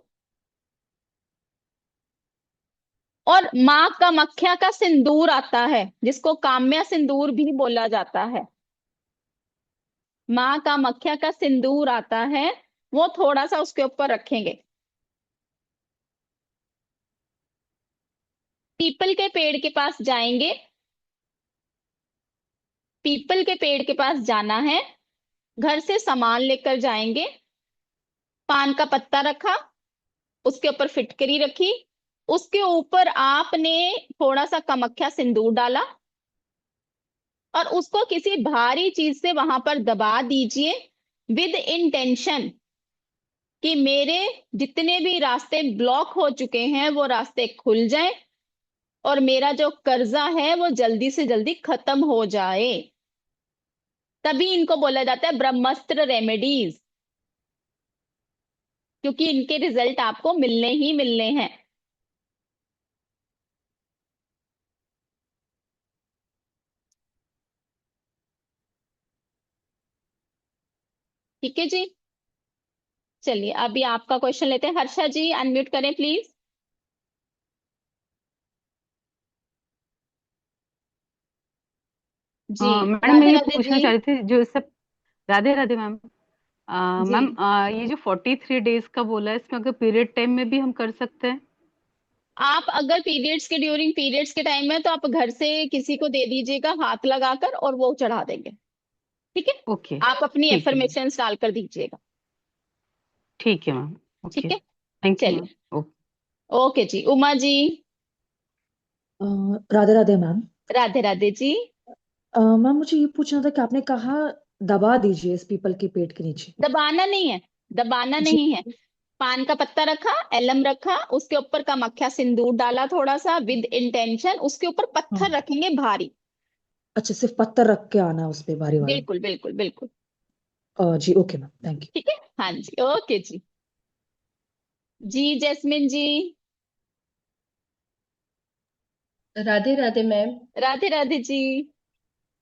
और माँ कामाख्या का सिंदूर आता है जिसको काम्या सिंदूर भी बोला जाता है। माँ कामाख्या का सिंदूर आता है, वो थोड़ा सा उसके ऊपर रखेंगे। पीपल के पेड़ के पास जाएंगे। पीपल के पेड़ के पास जाना है, घर से सामान लेकर जाएंगे। पान का पत्ता रखा, उसके ऊपर फिटकरी रखी, उसके ऊपर आपने थोड़ा सा कामाख्या सिंदूर डाला और उसको किसी भारी चीज से वहां पर दबा दीजिए विद इंटेंशन कि मेरे जितने भी रास्ते ब्लॉक हो चुके हैं वो रास्ते खुल जाएं और मेरा जो कर्जा है वो जल्दी से जल्दी खत्म हो जाए। तभी इनको बोला जाता है ब्रह्मास्त्र रेमेडीज, क्योंकि इनके रिजल्ट आपको मिलने ही मिलने हैं। ठीक है जी। चलिए अभी आपका क्वेश्चन लेते हैं। हर्षा जी अनम्यूट करें प्लीज। जी। मैडम मैं राधे ये राधे पूछना जी। चाह रही थी जो सब। राधे राधे मैम। जी मैम ये जो 43 डेज का बोला है इसमें अगर पीरियड टाइम में भी हम कर सकते हैं? आप अगर पीरियड्स के ड्यूरिंग पीरियड्स के टाइम में तो आप घर से किसी को दे दीजिएगा हाथ लगाकर और वो चढ़ा देंगे। ठीक है। ओके। आप अपनी ठीक है मैम। एफर्मेशन डालकर दीजिएगा। ठीक है मैम। ठीक ओके। है। Thank you ma'am. चलिए। ओके जी, उमा जी। अ, राधे राधे मैम। राधे राधे जी। मैम मुझे ये पूछना था कि आपने कहा दबा दीजिए इस पीपल के पेड़ के नीचे। दबाना नहीं है, दबाना जी। नहीं है। पान का पत्ता रखा, एलम रखा, उसके ऊपर का मक्खिया सिंदूर डाला थोड़ा सा विद इंटेंशन, उसके ऊपर पत्थर हाँ। रखेंगे भारी। अच्छा, सिर्फ पत्थर रख के आना है उस पे भारी वाला। बिल्कुल बिल्कुल बिल्कुल। जी ओके मैम, थैंक यू। ठीक है। हाँ जी, ओके जी। जी जैस्मिन जी। राधे राधे मैम। राधे राधे जी।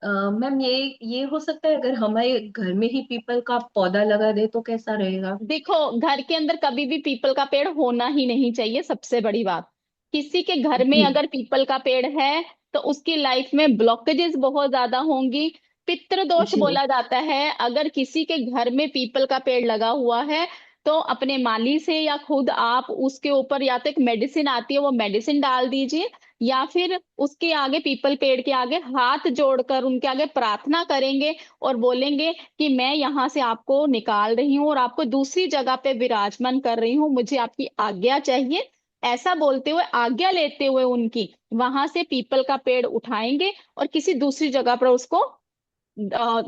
मैम ये हो सकता है अगर हमारे घर में ही पीपल का पौधा लगा दे तो कैसा रहेगा? देखो घर के अंदर कभी भी पीपल का पेड़ होना ही नहीं चाहिए, सबसे बड़ी बात। किसी के घर में जी। अगर पीपल का पेड़ है तो उसकी लाइफ में ब्लॉकेजेस बहुत ज्यादा होंगी। पितृ दोष जी बोला जाता है। अगर किसी के घर में पीपल का पेड़ लगा हुआ है तो अपने माली से या खुद आप उसके ऊपर या तो एक मेडिसिन आती है वो मेडिसिन डाल दीजिए, या फिर उसके आगे पीपल पेड़ के आगे हाथ जोड़कर उनके आगे प्रार्थना करेंगे और बोलेंगे कि मैं यहाँ से आपको निकाल रही हूँ और आपको दूसरी जगह पे विराजमान कर रही हूँ, मुझे आपकी आज्ञा चाहिए। ऐसा बोलते हुए, आज्ञा लेते हुए उनकी, वहां से पीपल का पेड़ उठाएंगे और किसी दूसरी जगह पर उसको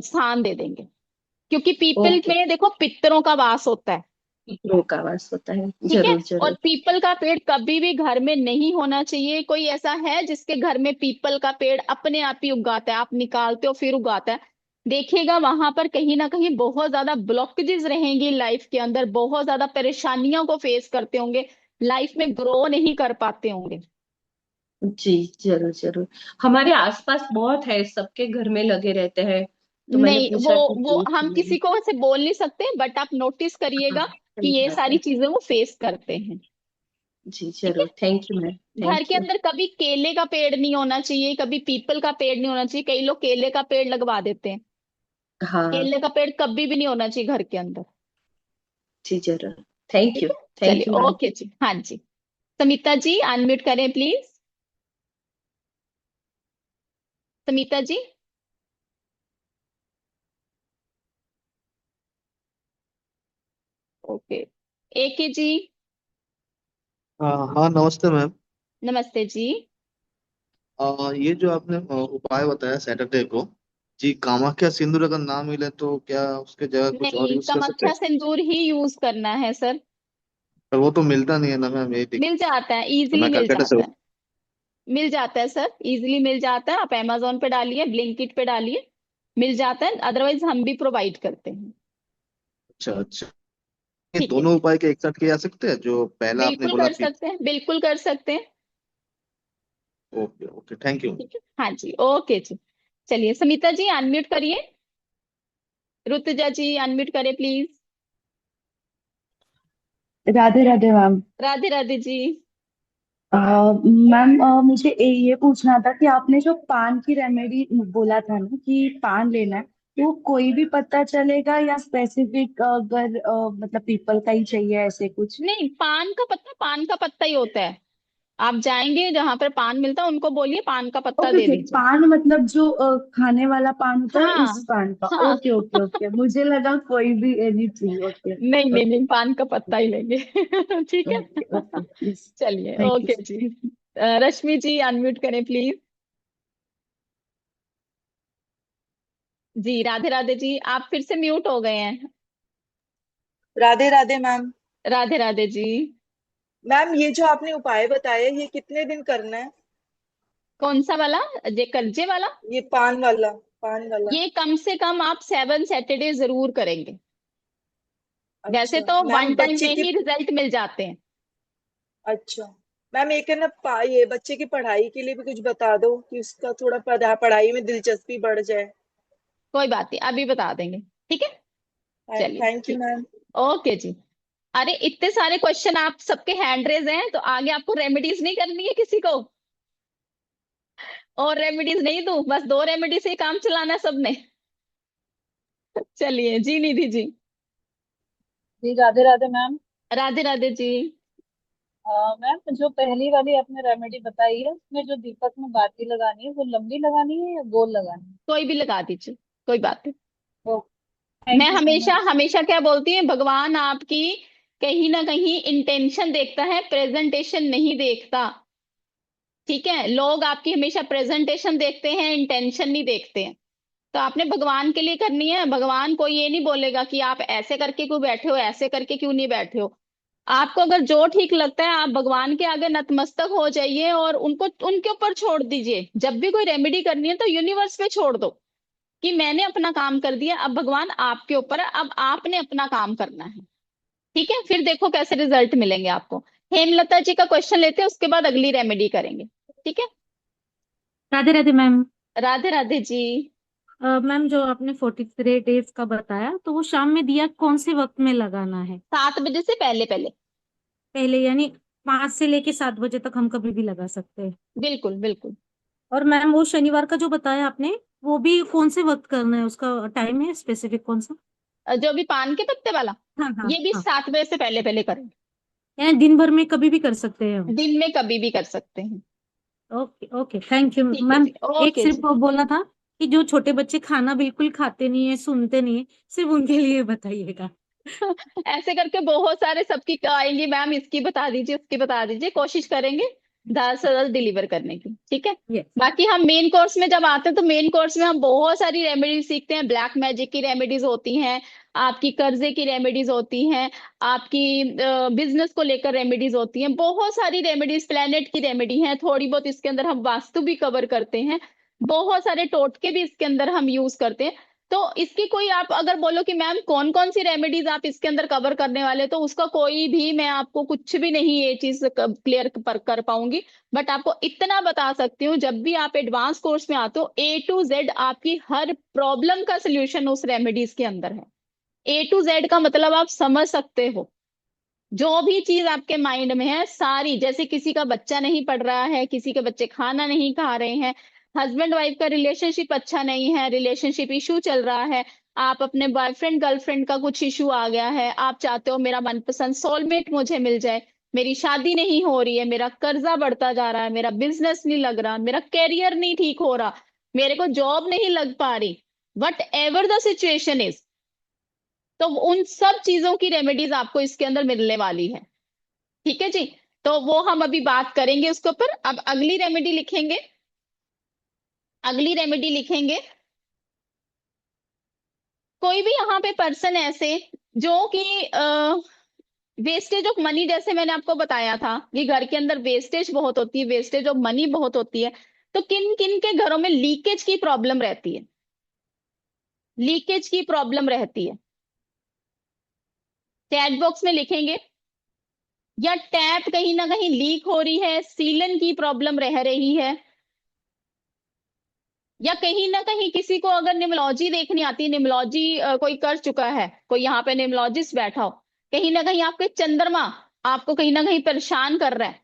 स्थान दे देंगे। क्योंकि पीपल ओके। में देखो पितरों का वास होता है। पितरों का वास होता है, ठीक है। जरूर और जरूर। पीपल का पेड़ कभी भी घर में नहीं होना चाहिए। कोई ऐसा है जिसके घर में पीपल का पेड़ अपने आप ही उगाता है, आप निकालते हो फिर उगाता है, देखिएगा वहां पर कहीं ना कहीं बहुत ज्यादा ब्लॉकेजेस रहेंगी लाइफ के अंदर, बहुत ज्यादा परेशानियों को फेस करते होंगे, लाइफ में ग्रो नहीं कर पाते होंगे। जी जरूर जरूर। हमारे आसपास बहुत है, सबके घर में लगे रहते हैं, तो मैंने नहीं, वो पूछा कि वो पूछ हम लूं। किसी को ऐसे बोल नहीं सकते, बट आप नोटिस हाँ करिएगा कि सही ये बात सारी है। चीजें वो फेस करते हैं। जी ठीक है। जरूर, थैंक यू मैम, घर थैंक के यू। अंदर कभी केले का पेड़ नहीं होना चाहिए, कभी पीपल का पेड़ नहीं होना चाहिए। कई लोग केले का पेड़ लगवा देते हैं, हाँ केले का पेड़ कभी भी नहीं होना चाहिए घर के अंदर। जी जरूर, थैंक ठीक यू, है। चलिए, थैंक यू मैम। ओके जी, हाँ जी। समिता जी अनम्यूट करें प्लीज। समिता जी। ओके। एके जी। हाँ हाँ, नमस्ते मैम। नमस्ते जी। ये जो आपने उपाय बताया सैटरडे को, जी कामाख्या सिंदूर अगर ना मिले तो क्या उसके जगह कुछ और नहीं, यूज कर सकते कामाख्या हैं? सिंदूर ही यूज करना है सर। पर वो तो मिलता नहीं है ना मैम, यही दिक्कत। मिल जाता है, तो इजीली मैं मिल कलकत्ता से जाता है। मिल जाता है सर, इजीली मिल जाता है। आप amazon पे डालिए, ब्लिंकिट पे डालिए, मिल जाता है। अदरवाइज हम भी प्रोवाइड करते हैं। अच्छा अच्छा। ये ठीक है दोनों जी। उपाय के एक साथ किए जा सकते हैं, जो पहला आपने बिल्कुल बोला कर पी। सकते हैं, बिल्कुल कर सकते हैं। Okay okay, thank you. ठीक है, हाँ जी, ओके जी। चलिए समिता जी अनम्यूट करिए। ऋतुजा जी अनम्यूट करें प्लीज। राधे राधे मैम। राधे राधे जी। मैम मुझे ये पूछना था कि आपने जो पान की रेमेडी बोला था ना कि पान लेना है, तो कोई भी पत्ता चलेगा या स्पेसिफिक अगर मतलब पीपल का ही चाहिए ऐसे कुछ? नहीं, पान का पत्ता पान का पत्ता ही होता है। आप जाएंगे जहां पर पान मिलता है उनको बोलिए पान का पत्ता ओके दे ओके, दीजिए। पान मतलब जो खाने वाला पान होता है हाँ उस पान का। हाँ। ओके ओके ओके, मुझे लगा कोई भी एनी ट्री। ओके नहीं नहीं नहीं, पान का पत्ता ही लेंगे। ठीक है। Okay okay, please. चलिए, थैंक यू। ओके जी। रश्मि जी अनम्यूट करें प्लीज। जी राधे राधे जी, आप फिर से म्यूट हो गए हैं। राधे राधे मैम। राधे राधे जी। मैम ये जो आपने उपाय बताया ये कितने दिन करना है? कौन सा वाला? जे कर्जे वाला? ये पान वाला, पान वाला। ये कम से कम आप 7 सैटरडे जरूर करेंगे। वैसे अच्छा तो वन मैम, टाइम बच्चे में की। ही रिजल्ट मिल जाते हैं। अच्छा मैम, एक है ना ये बच्चे की पढ़ाई के लिए भी कुछ बता दो कि उसका थोड़ा पढ़ाई में दिलचस्पी बढ़ जाए। कोई बात नहीं, अभी बता देंगे। ठीक है। चलिए थैंक यू ठीक। मैम। ओके जी। अरे इतने सारे क्वेश्चन, आप सबके हैंड रेज हैं, तो आगे आपको रेमेडीज नहीं करनी है किसी को? और रेमेडीज नहीं दूं? बस 2 रेमेडी से ही काम चलाना है सबने। चलिए जी, निधि जी। जी राधे राधे मैम। राधे राधे जी। मैम जो पहली वाली आपने रेमेडी बताई है उसमें जो दीपक में बाती लगानी है वो लंबी लगानी है या गोल लगानी है? कोई भी लगा दीजिए, कोई बात नहीं। वो मैं थैंक यू सो हमेशा मच। हमेशा क्या बोलती है, भगवान आपकी कहीं ना कहीं इंटेंशन देखता है, प्रेजेंटेशन नहीं देखता। ठीक है। लोग आपकी हमेशा प्रेजेंटेशन देखते हैं, इंटेंशन नहीं देखते हैं। तो आपने भगवान के लिए करनी है। भगवान को ये नहीं बोलेगा कि आप ऐसे करके क्यों बैठे हो, ऐसे करके क्यों नहीं बैठे हो। आपको अगर जो ठीक लगता है आप भगवान के आगे नतमस्तक हो जाइए और उनको उनके ऊपर छोड़ दीजिए। जब भी कोई रेमेडी करनी है तो यूनिवर्स पे छोड़ दो कि मैंने अपना काम कर दिया, अब भगवान आपके ऊपर है, अब आपने अपना काम करना है। ठीक है, फिर देखो कैसे रिजल्ट मिलेंगे आपको। हेमलता जी का क्वेश्चन लेते हैं, उसके बाद अगली रेमेडी करेंगे। ठीक है। राधे राधे मैम। राधे राधे जी। मैम जो आपने 43 डेज का बताया तो वो शाम में दिया कौन से वक्त में लगाना है? 7 बजे से पहले पहले। पहले यानी 5 से लेके 7 बजे तक हम कभी भी लगा सकते हैं? बिल्कुल बिल्कुल। और मैम वो शनिवार का जो बताया आपने वो भी कौन से वक्त करना है, उसका टाइम है स्पेसिफिक कौन सा? जो भी पान के पत्ते वाला, हाँ हाँ ये भी हाँ। 7 बजे से पहले पहले करें। यानी दिन भर में कभी भी कर सकते हैं हम? दिन में कभी भी कर सकते हैं। ओके ओके, थैंक यू ठीक है मैम। जी, एक ओके सिर्फ जी। वो बोलना था कि जो छोटे बच्चे खाना बिल्कुल खाते नहीं है, सुनते नहीं है, सिर्फ उनके लिए बताइएगा। ऐसे करके बहुत सारे सबकी आएंगी मैम, इसकी बता दीजिए, उसकी बता दीजिए, कोशिश करेंगे ज्यादा से ज्यादा डिलीवर करने की, ठीक है। यस। बाकी हम मेन कोर्स में जब आते हैं तो मेन कोर्स में हम बहुत सारी रेमेडीज सीखते हैं। ब्लैक मैजिक की रेमेडीज होती हैं, आपकी कर्जे की रेमेडीज होती हैं, आपकी बिजनेस को लेकर रेमेडीज होती हैं, बहुत सारी रेमेडीज, प्लेनेट की रेमेडी है थोड़ी बहुत, इसके अंदर हम वास्तु भी कवर करते हैं, बहुत सारे टोटके भी इसके अंदर हम यूज करते हैं। तो इसकी कोई आप अगर बोलो कि मैम कौन कौन सी रेमेडीज आप इसके अंदर कवर करने वाले, तो उसका कोई भी मैं आपको कुछ भी नहीं ये चीज क्लियर कर पाऊंगी। बट आपको इतना बता सकती हूँ, जब भी आप एडवांस कोर्स में आते हो, A to Z आपकी हर प्रॉब्लम का सोल्यूशन उस रेमेडीज के अंदर है। A to Z का मतलब आप समझ सकते हो, जो भी चीज आपके माइंड में है सारी, जैसे किसी का बच्चा नहीं पढ़ रहा है, किसी के बच्चे खाना नहीं खा रहे हैं, हस्बैंड वाइफ का रिलेशनशिप अच्छा नहीं है, रिलेशनशिप इशू चल रहा है, आप अपने बॉयफ्रेंड गर्लफ्रेंड का कुछ इशू आ गया है, आप चाहते हो मेरा मनपसंद सोलमेट मुझे मिल जाए, मेरी शादी नहीं हो रही है, मेरा कर्जा बढ़ता जा रहा है, मेरा बिजनेस नहीं लग रहा, मेरा कैरियर नहीं ठीक हो रहा, मेरे को जॉब नहीं लग पा रही, what ever the situation is, तो उन सब चीजों की रेमेडीज आपको इसके अंदर मिलने वाली है। ठीक है जी। तो वो हम अभी बात करेंगे उसके ऊपर। अब अगली रेमेडी लिखेंगे, अगली रेमेडी लिखेंगे, कोई भी यहाँ पे पर्सन ऐसे जो कि वेस्टेज ऑफ मनी, जैसे मैंने आपको बताया था कि घर के अंदर वेस्टेज बहुत होती है, वेस्टेज ऑफ मनी बहुत होती है, तो किन किन के घरों में लीकेज की प्रॉब्लम रहती है, लीकेज की प्रॉब्लम रहती है, चैट बॉक्स में लिखेंगे। या टैप कहीं ना कहीं लीक हो रही है, सीलन की प्रॉब्लम रह रही है, या कहीं ना कहीं किसी को अगर निमोलॉजी देखनी आती है, निमोलॉजी कोई कर चुका है, कोई यहाँ पे निमोलॉजिस्ट बैठा हो, कहीं ना कहीं आपके चंद्रमा आपको कहीं ना कहीं परेशान कर रहा है,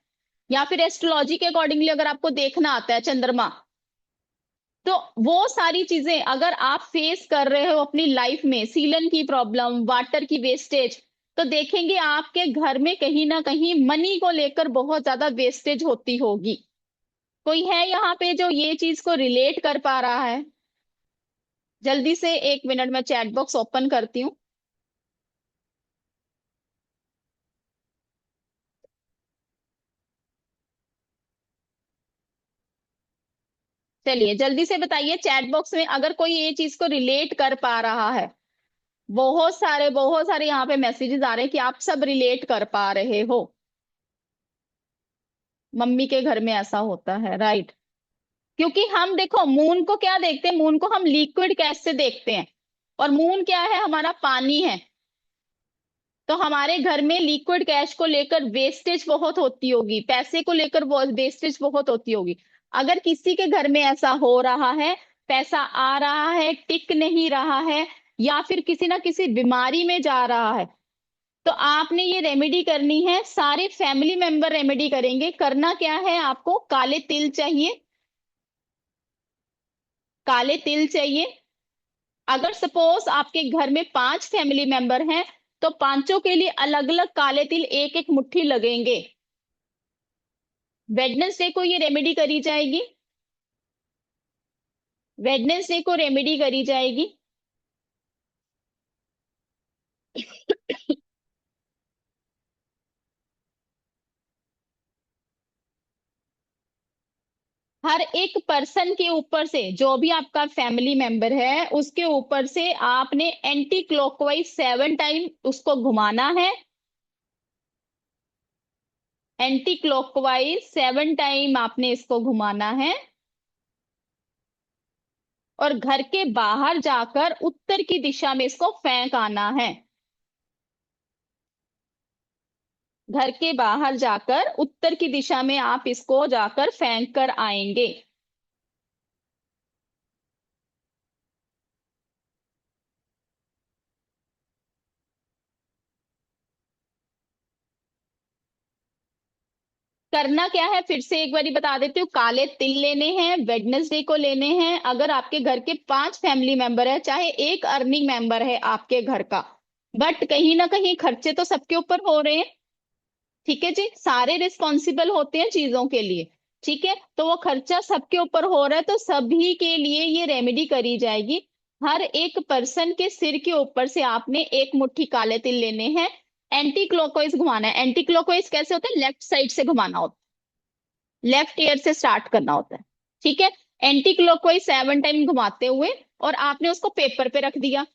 या फिर एस्ट्रोलॉजी के अकॉर्डिंगली अगर आपको देखना आता है चंद्रमा, तो वो सारी चीजें अगर आप फेस कर रहे हो अपनी लाइफ में, सीलन की प्रॉब्लम, वाटर की वेस्टेज, तो देखेंगे आपके घर में कहीं ना कहीं मनी को लेकर बहुत ज्यादा वेस्टेज होती होगी। कोई है यहाँ पे जो ये चीज को रिलेट कर पा रहा है? जल्दी से 1 मिनट में चैट बॉक्स ओपन करती हूँ। चलिए जल्दी से बताइए चैट बॉक्स में अगर कोई ये चीज को रिलेट कर पा रहा है। बहुत सारे यहाँ पे मैसेजेस आ रहे हैं कि आप सब रिलेट कर पा रहे हो। मम्मी के घर में ऐसा होता है, राइट। क्योंकि हम देखो मून को क्या देखते हैं, मून को हम लिक्विड गैस से देखते हैं, और मून क्या है, हमारा पानी है। तो हमारे घर में लिक्विड कैश को लेकर वेस्टेज बहुत होती होगी, पैसे को लेकर वेस्टेज बहुत होती होगी। अगर किसी के घर में ऐसा हो रहा है, पैसा आ रहा है टिक नहीं रहा है, या फिर किसी ना किसी बीमारी में जा रहा है, तो आपने ये रेमेडी करनी है। सारे फैमिली मेंबर रेमेडी करेंगे। करना क्या है, आपको काले तिल चाहिए, काले तिल चाहिए। अगर सपोज आपके घर में 5 फैमिली मेंबर हैं, तो पांचों के लिए अलग अलग काले तिल एक एक मुट्ठी लगेंगे। वेडनेसडे को ये रेमेडी करी जाएगी, वेडनेसडे को रेमेडी करी जाएगी। हर एक पर्सन के ऊपर से, जो भी आपका फैमिली मेंबर है उसके ऊपर से आपने एंटी क्लॉकवाइज 7 टाइम उसको घुमाना है। एंटी क्लॉकवाइज 7 टाइम आपने इसको घुमाना है, और घर के बाहर जाकर उत्तर की दिशा में इसको फेंक आना है। घर के बाहर जाकर उत्तर की दिशा में आप इसको जाकर फेंक कर आएंगे। करना क्या है फिर से एक बारी बता देती हूँ। काले तिल लेने हैं, वेडनेसडे को लेने हैं। अगर आपके घर के 5 फैमिली मेंबर है, चाहे एक अर्निंग मेंबर है आपके घर का, बट कहीं ना कहीं खर्चे तो सबके ऊपर हो रहे हैं। ठीक है जी, सारे रिस्पॉन्सिबल होते हैं चीजों के लिए। ठीक है, तो वो खर्चा सबके ऊपर हो रहा है, तो सभी के लिए ये रेमेडी करी जाएगी। हर एक पर्सन के सिर के ऊपर से आपने एक मुट्ठी काले तिल लेने हैं, एंटी क्लॉकवाइज घुमाना है। एंटी क्लॉकवाइज कैसे होता है? लेफ्ट साइड से घुमाना होता है, लेफ्ट ईयर से स्टार्ट करना होता है। ठीक है, एंटी क्लॉकवाइज 7 टाइम घुमाते हुए, और आपने उसको पेपर पे रख दिया।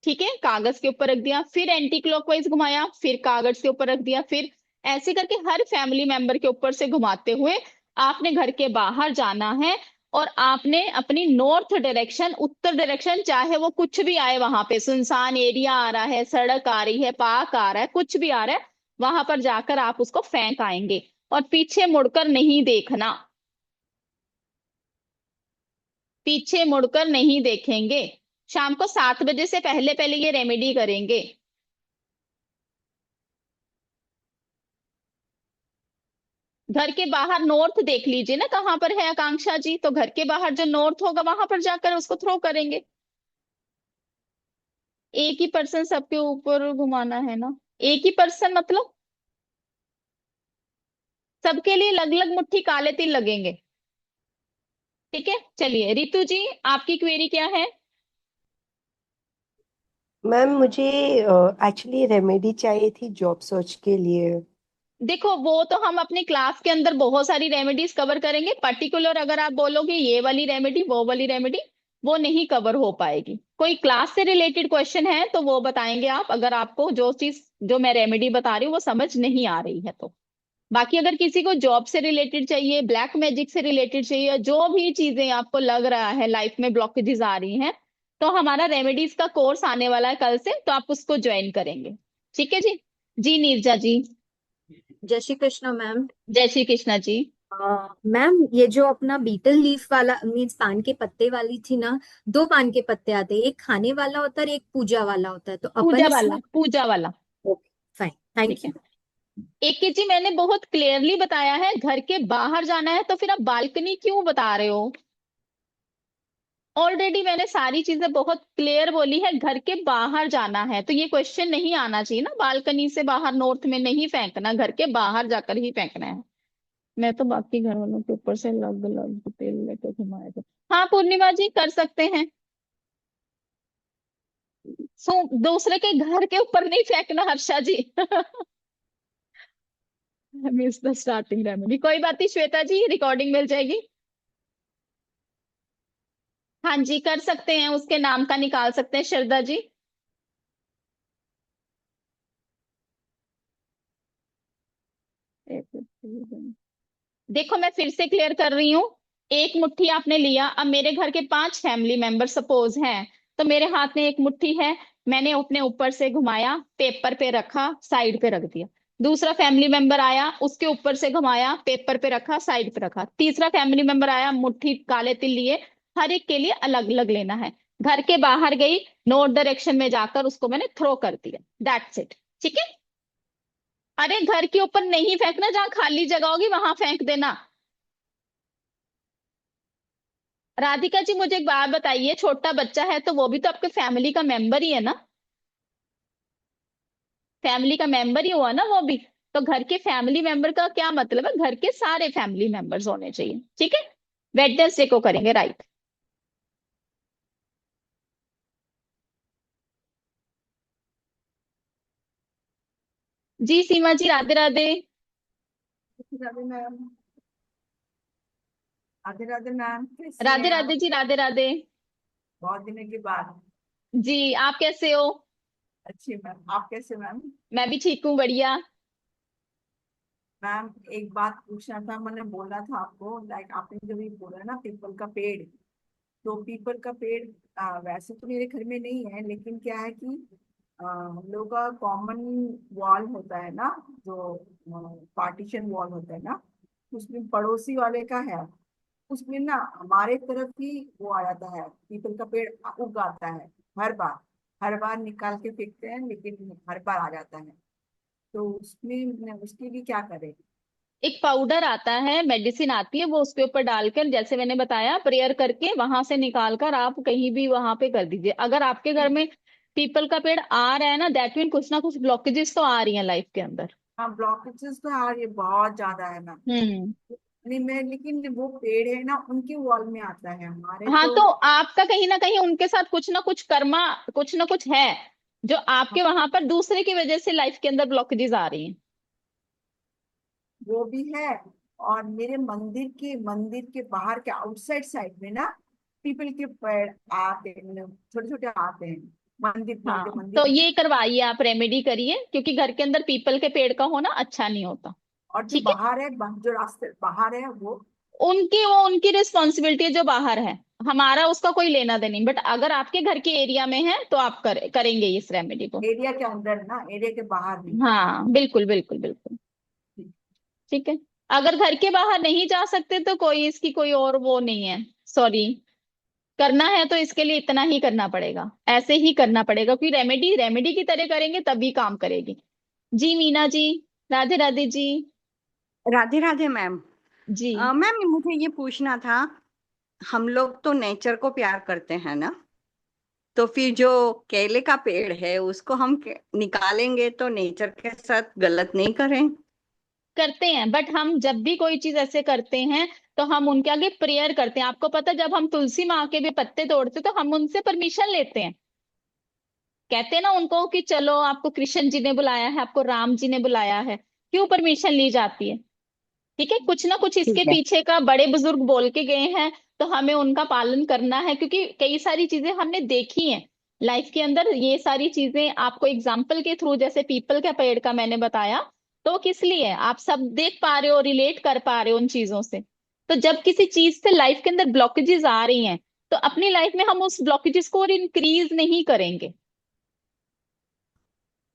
ठीक है, कागज के ऊपर रख दिया, फिर एंटी क्लॉकवाइज घुमाया, फिर कागज के ऊपर रख दिया, फिर ऐसे करके हर फैमिली मेंबर के ऊपर से घुमाते हुए आपने घर के बाहर जाना है। और आपने अपनी नॉर्थ डायरेक्शन, उत्तर डायरेक्शन, चाहे वो कुछ भी आए, वहां पे सुनसान एरिया आ रहा है, सड़क आ रही है, पार्क आ रहा है, कुछ भी आ रहा है, वहां पर जाकर आप उसको फेंक आएंगे। और पीछे मुड़कर नहीं देखना, पीछे मुड़कर नहीं देखेंगे। शाम को 7 बजे से पहले पहले ये रेमेडी करेंगे। घर के बाहर नॉर्थ देख लीजिए ना, कहाँ पर है आकांक्षा जी, तो घर के बाहर जो नॉर्थ होगा वहां पर जाकर उसको थ्रो करेंगे। एक ही पर्सन सबके ऊपर घुमाना है ना, एक ही पर्सन मतलब सबके लिए अलग अलग मुट्ठी काले तिल लगेंगे। ठीक है, चलिए रितु जी, आपकी क्वेरी क्या है? मैम मुझे एक्चुअली रेमेडी चाहिए थी जॉब सर्च के लिए। देखो, वो तो हम अपनी क्लास के अंदर बहुत सारी रेमेडीज कवर करेंगे। पर्टिकुलर अगर आप बोलोगे ये वाली रेमेडी, वो वाली रेमेडी, वो नहीं कवर हो पाएगी। कोई क्लास से रिलेटेड क्वेश्चन है तो वो बताएंगे आप, अगर आपको जो चीज, जो मैं रेमेडी बता रही हूँ वो समझ नहीं आ रही है तो। बाकी अगर किसी को जॉब से रिलेटेड चाहिए, ब्लैक मैजिक से रिलेटेड चाहिए, जो भी चीजें आपको लग रहा है लाइफ में ब्लॉकेजेस आ रही हैं, तो हमारा रेमेडीज का कोर्स आने वाला है कल से, तो आप उसको ज्वाइन करेंगे। ठीक है जी। जी नीरजा जी। जय श्री कृष्ण मैम। जय श्री कृष्णा जी। मैम ये जो अपना बीटल लीफ वाला मीन्स पान के पत्ते वाली थी ना, 2 पान के पत्ते आते हैं, एक खाने वाला होता है और एक पूजा वाला होता है, तो अपन पूजा वाला, इसमें। पूजा वाला। ओके फाइन, थैंक ठीक है, यू। एक के जी मैंने बहुत क्लियरली बताया है, घर के बाहर जाना है, तो फिर आप बालकनी क्यों बता रहे हो? ऑलरेडी मैंने सारी चीजें बहुत क्लियर बोली है, घर के बाहर जाना है, तो ये क्वेश्चन नहीं आना चाहिए ना, बालकनी से बाहर नॉर्थ में नहीं फेंकना, घर के बाहर जाकर ही फेंकना है। मैं तो बाकी घर वालों के ऊपर से लग लग तेल लेके घुमाए थे। हाँ पूर्णिमा जी, कर सकते हैं। सो दूसरे के घर के ऊपर नहीं फेंकना हर्षा जी। मिस द स्टार्टिंग रेमेडी, कोई बात नहीं श्वेता जी, रिकॉर्डिंग मिल जाएगी। हाँ जी कर सकते हैं, उसके नाम का निकाल सकते हैं श्रद्धा जी। देखो मैं फिर से क्लियर कर रही हूँ, एक मुट्ठी आपने लिया, अब मेरे घर के 5 फैमिली मेंबर सपोज हैं, तो मेरे हाथ में एक मुट्ठी है, मैंने अपने ऊपर से घुमाया, पेपर पे रखा, साइड पे रख दिया। दूसरा फैमिली मेंबर आया, उसके ऊपर से घुमाया, पेपर पे रखा, साइड पे रखा। तीसरा फैमिली मेंबर आया, मुट्ठी काले तिल लिए, हर एक के लिए अलग अलग लेना है। घर के बाहर गई, नॉर्थ डायरेक्शन में जाकर उसको मैंने थ्रो कर दिया, दैट्स इट। ठीक है, अरे घर के ऊपर नहीं फेंकना, जहां खाली जगह होगी वहां फेंक देना। राधिका जी मुझे एक बात बताइए, छोटा बच्चा है तो वो भी तो आपके फैमिली का मेंबर ही है ना, फैमिली का मेंबर ही हुआ ना वो भी। तो घर के फैमिली मेंबर का क्या मतलब है? घर के सारे फैमिली मेंबर्स होने चाहिए। ठीक है, वेडनेसडे को करेंगे, राइट। जी सीमा जी, राधे राधे। राधे मैम। राधे राधे मैम, कैसी राधे हैं राधे आप? जी, राधे राधे। बहुत दिनों के बाद। जी आप कैसे हो? अच्छी मैम, आप कैसे मैम? मैं भी ठीक हूँ, बढ़िया। मैम एक बात पूछना था, मैंने बोला था आपको, लाइक आपने जब ये बोला ना पीपल का पेड़, तो पीपल का पेड़ वैसे तो मेरे घर में नहीं है, लेकिन क्या है कि हम लोग का कॉमन वॉल होता है ना, जो पार्टीशन वॉल होता है ना, उसमें पड़ोसी वाले का है, उसमें ना हमारे तरफ ही वो आ जाता है, पीपल का पेड़ उग आता है। हर बार, हर बार निकाल के फेंकते हैं लेकिन हर बार आ जाता है, तो उसमें उसके लिए क्या करें? एक पाउडर आता है, मेडिसिन आती है, वो उसके ऊपर डालकर जैसे मैंने बताया प्रेयर करके वहां से निकाल कर आप कहीं भी वहां पे कर दीजिए। अगर आपके घर में पीपल का पेड़ आ रहा है ना, दैट मीन कुछ ना कुछ ब्लॉकेजेस तो आ रही हैं लाइफ के अंदर। हाँ, ब्लॉकेजेस तो यार ये बहुत ज्यादा है मैम। हम्म। नहीं मैं, लेकिन वो पेड़ है ना उनके वॉल में आता है, हमारे हाँ, तो। तो आपका कहीं ना कहीं उनके साथ कुछ ना कुछ कर्मा, कुछ ना कुछ है जो आपके वहां पर दूसरे की वजह से लाइफ के अंदर ब्लॉकेजेस आ रही हैं। वो भी है। और मेरे मंदिर के बाहर के आउटसाइड साइड में ना पीपल के पेड़ आते हैं, छोटे छोटे आते हैं। मंदिर हाँ, बोलते तो मंदिर। ये करवाइए, आप रेमेडी करिए, क्योंकि घर के अंदर पीपल के पेड़ का होना अच्छा नहीं होता। और जो ठीक है, बाहर है, जो रास्ते बाहर है वो। उनकी रिस्पॉन्सिबिलिटी है जो बाहर है, हमारा उसका कोई लेना देना नहीं। बट अगर आपके घर के एरिया में है तो आप करेंगे इस रेमेडी को। एरिया के अंदर ना, एरिया के बाहर नहीं। हाँ, बिल्कुल बिल्कुल बिल्कुल। ठीक है, अगर घर के बाहर नहीं जा सकते तो कोई इसकी कोई और वो नहीं है, सॉरी। करना है तो इसके लिए इतना ही करना पड़ेगा, ऐसे ही करना पड़ेगा, क्योंकि रेमेडी रेमेडी की तरह करेंगे तभी काम करेगी। जी मीना जी, राधे राधे जी। राधे राधे मैम। जी। मैम मुझे ये पूछना था, हम लोग तो नेचर को प्यार करते हैं ना, तो फिर जो केले का पेड़ है उसको हम निकालेंगे तो नेचर के साथ गलत नहीं करें? करते हैं, बट हम जब भी कोई चीज ऐसे करते हैं तो हम उनके आगे प्रेयर करते हैं। आपको पता है, जब हम तुलसी माँ के भी पत्ते तोड़ते तो हम उनसे परमिशन लेते हैं, कहते हैं ना उनको कि चलो आपको कृष्ण जी ने बुलाया है, आपको राम जी ने बुलाया है, क्यों परमिशन ली जाती है। ठीक है, कुछ ना कुछ ठीक इसके है। पीछे का बड़े बुजुर्ग बोल के गए हैं, तो हमें उनका पालन करना है, क्योंकि कई सारी चीजें हमने देखी हैं लाइफ के अंदर। ये सारी चीजें आपको एग्जाम्पल के थ्रू, जैसे पीपल के पेड़ का मैंने बताया, तो किस लिए आप सब देख पा रहे हो, रिलेट कर पा रहे हो उन चीजों से। तो जब किसी चीज से लाइफ के अंदर ब्लॉकेजेस आ रही हैं, तो अपनी लाइफ में हम उस ब्लॉकेजेस को और इंक्रीज नहीं करेंगे।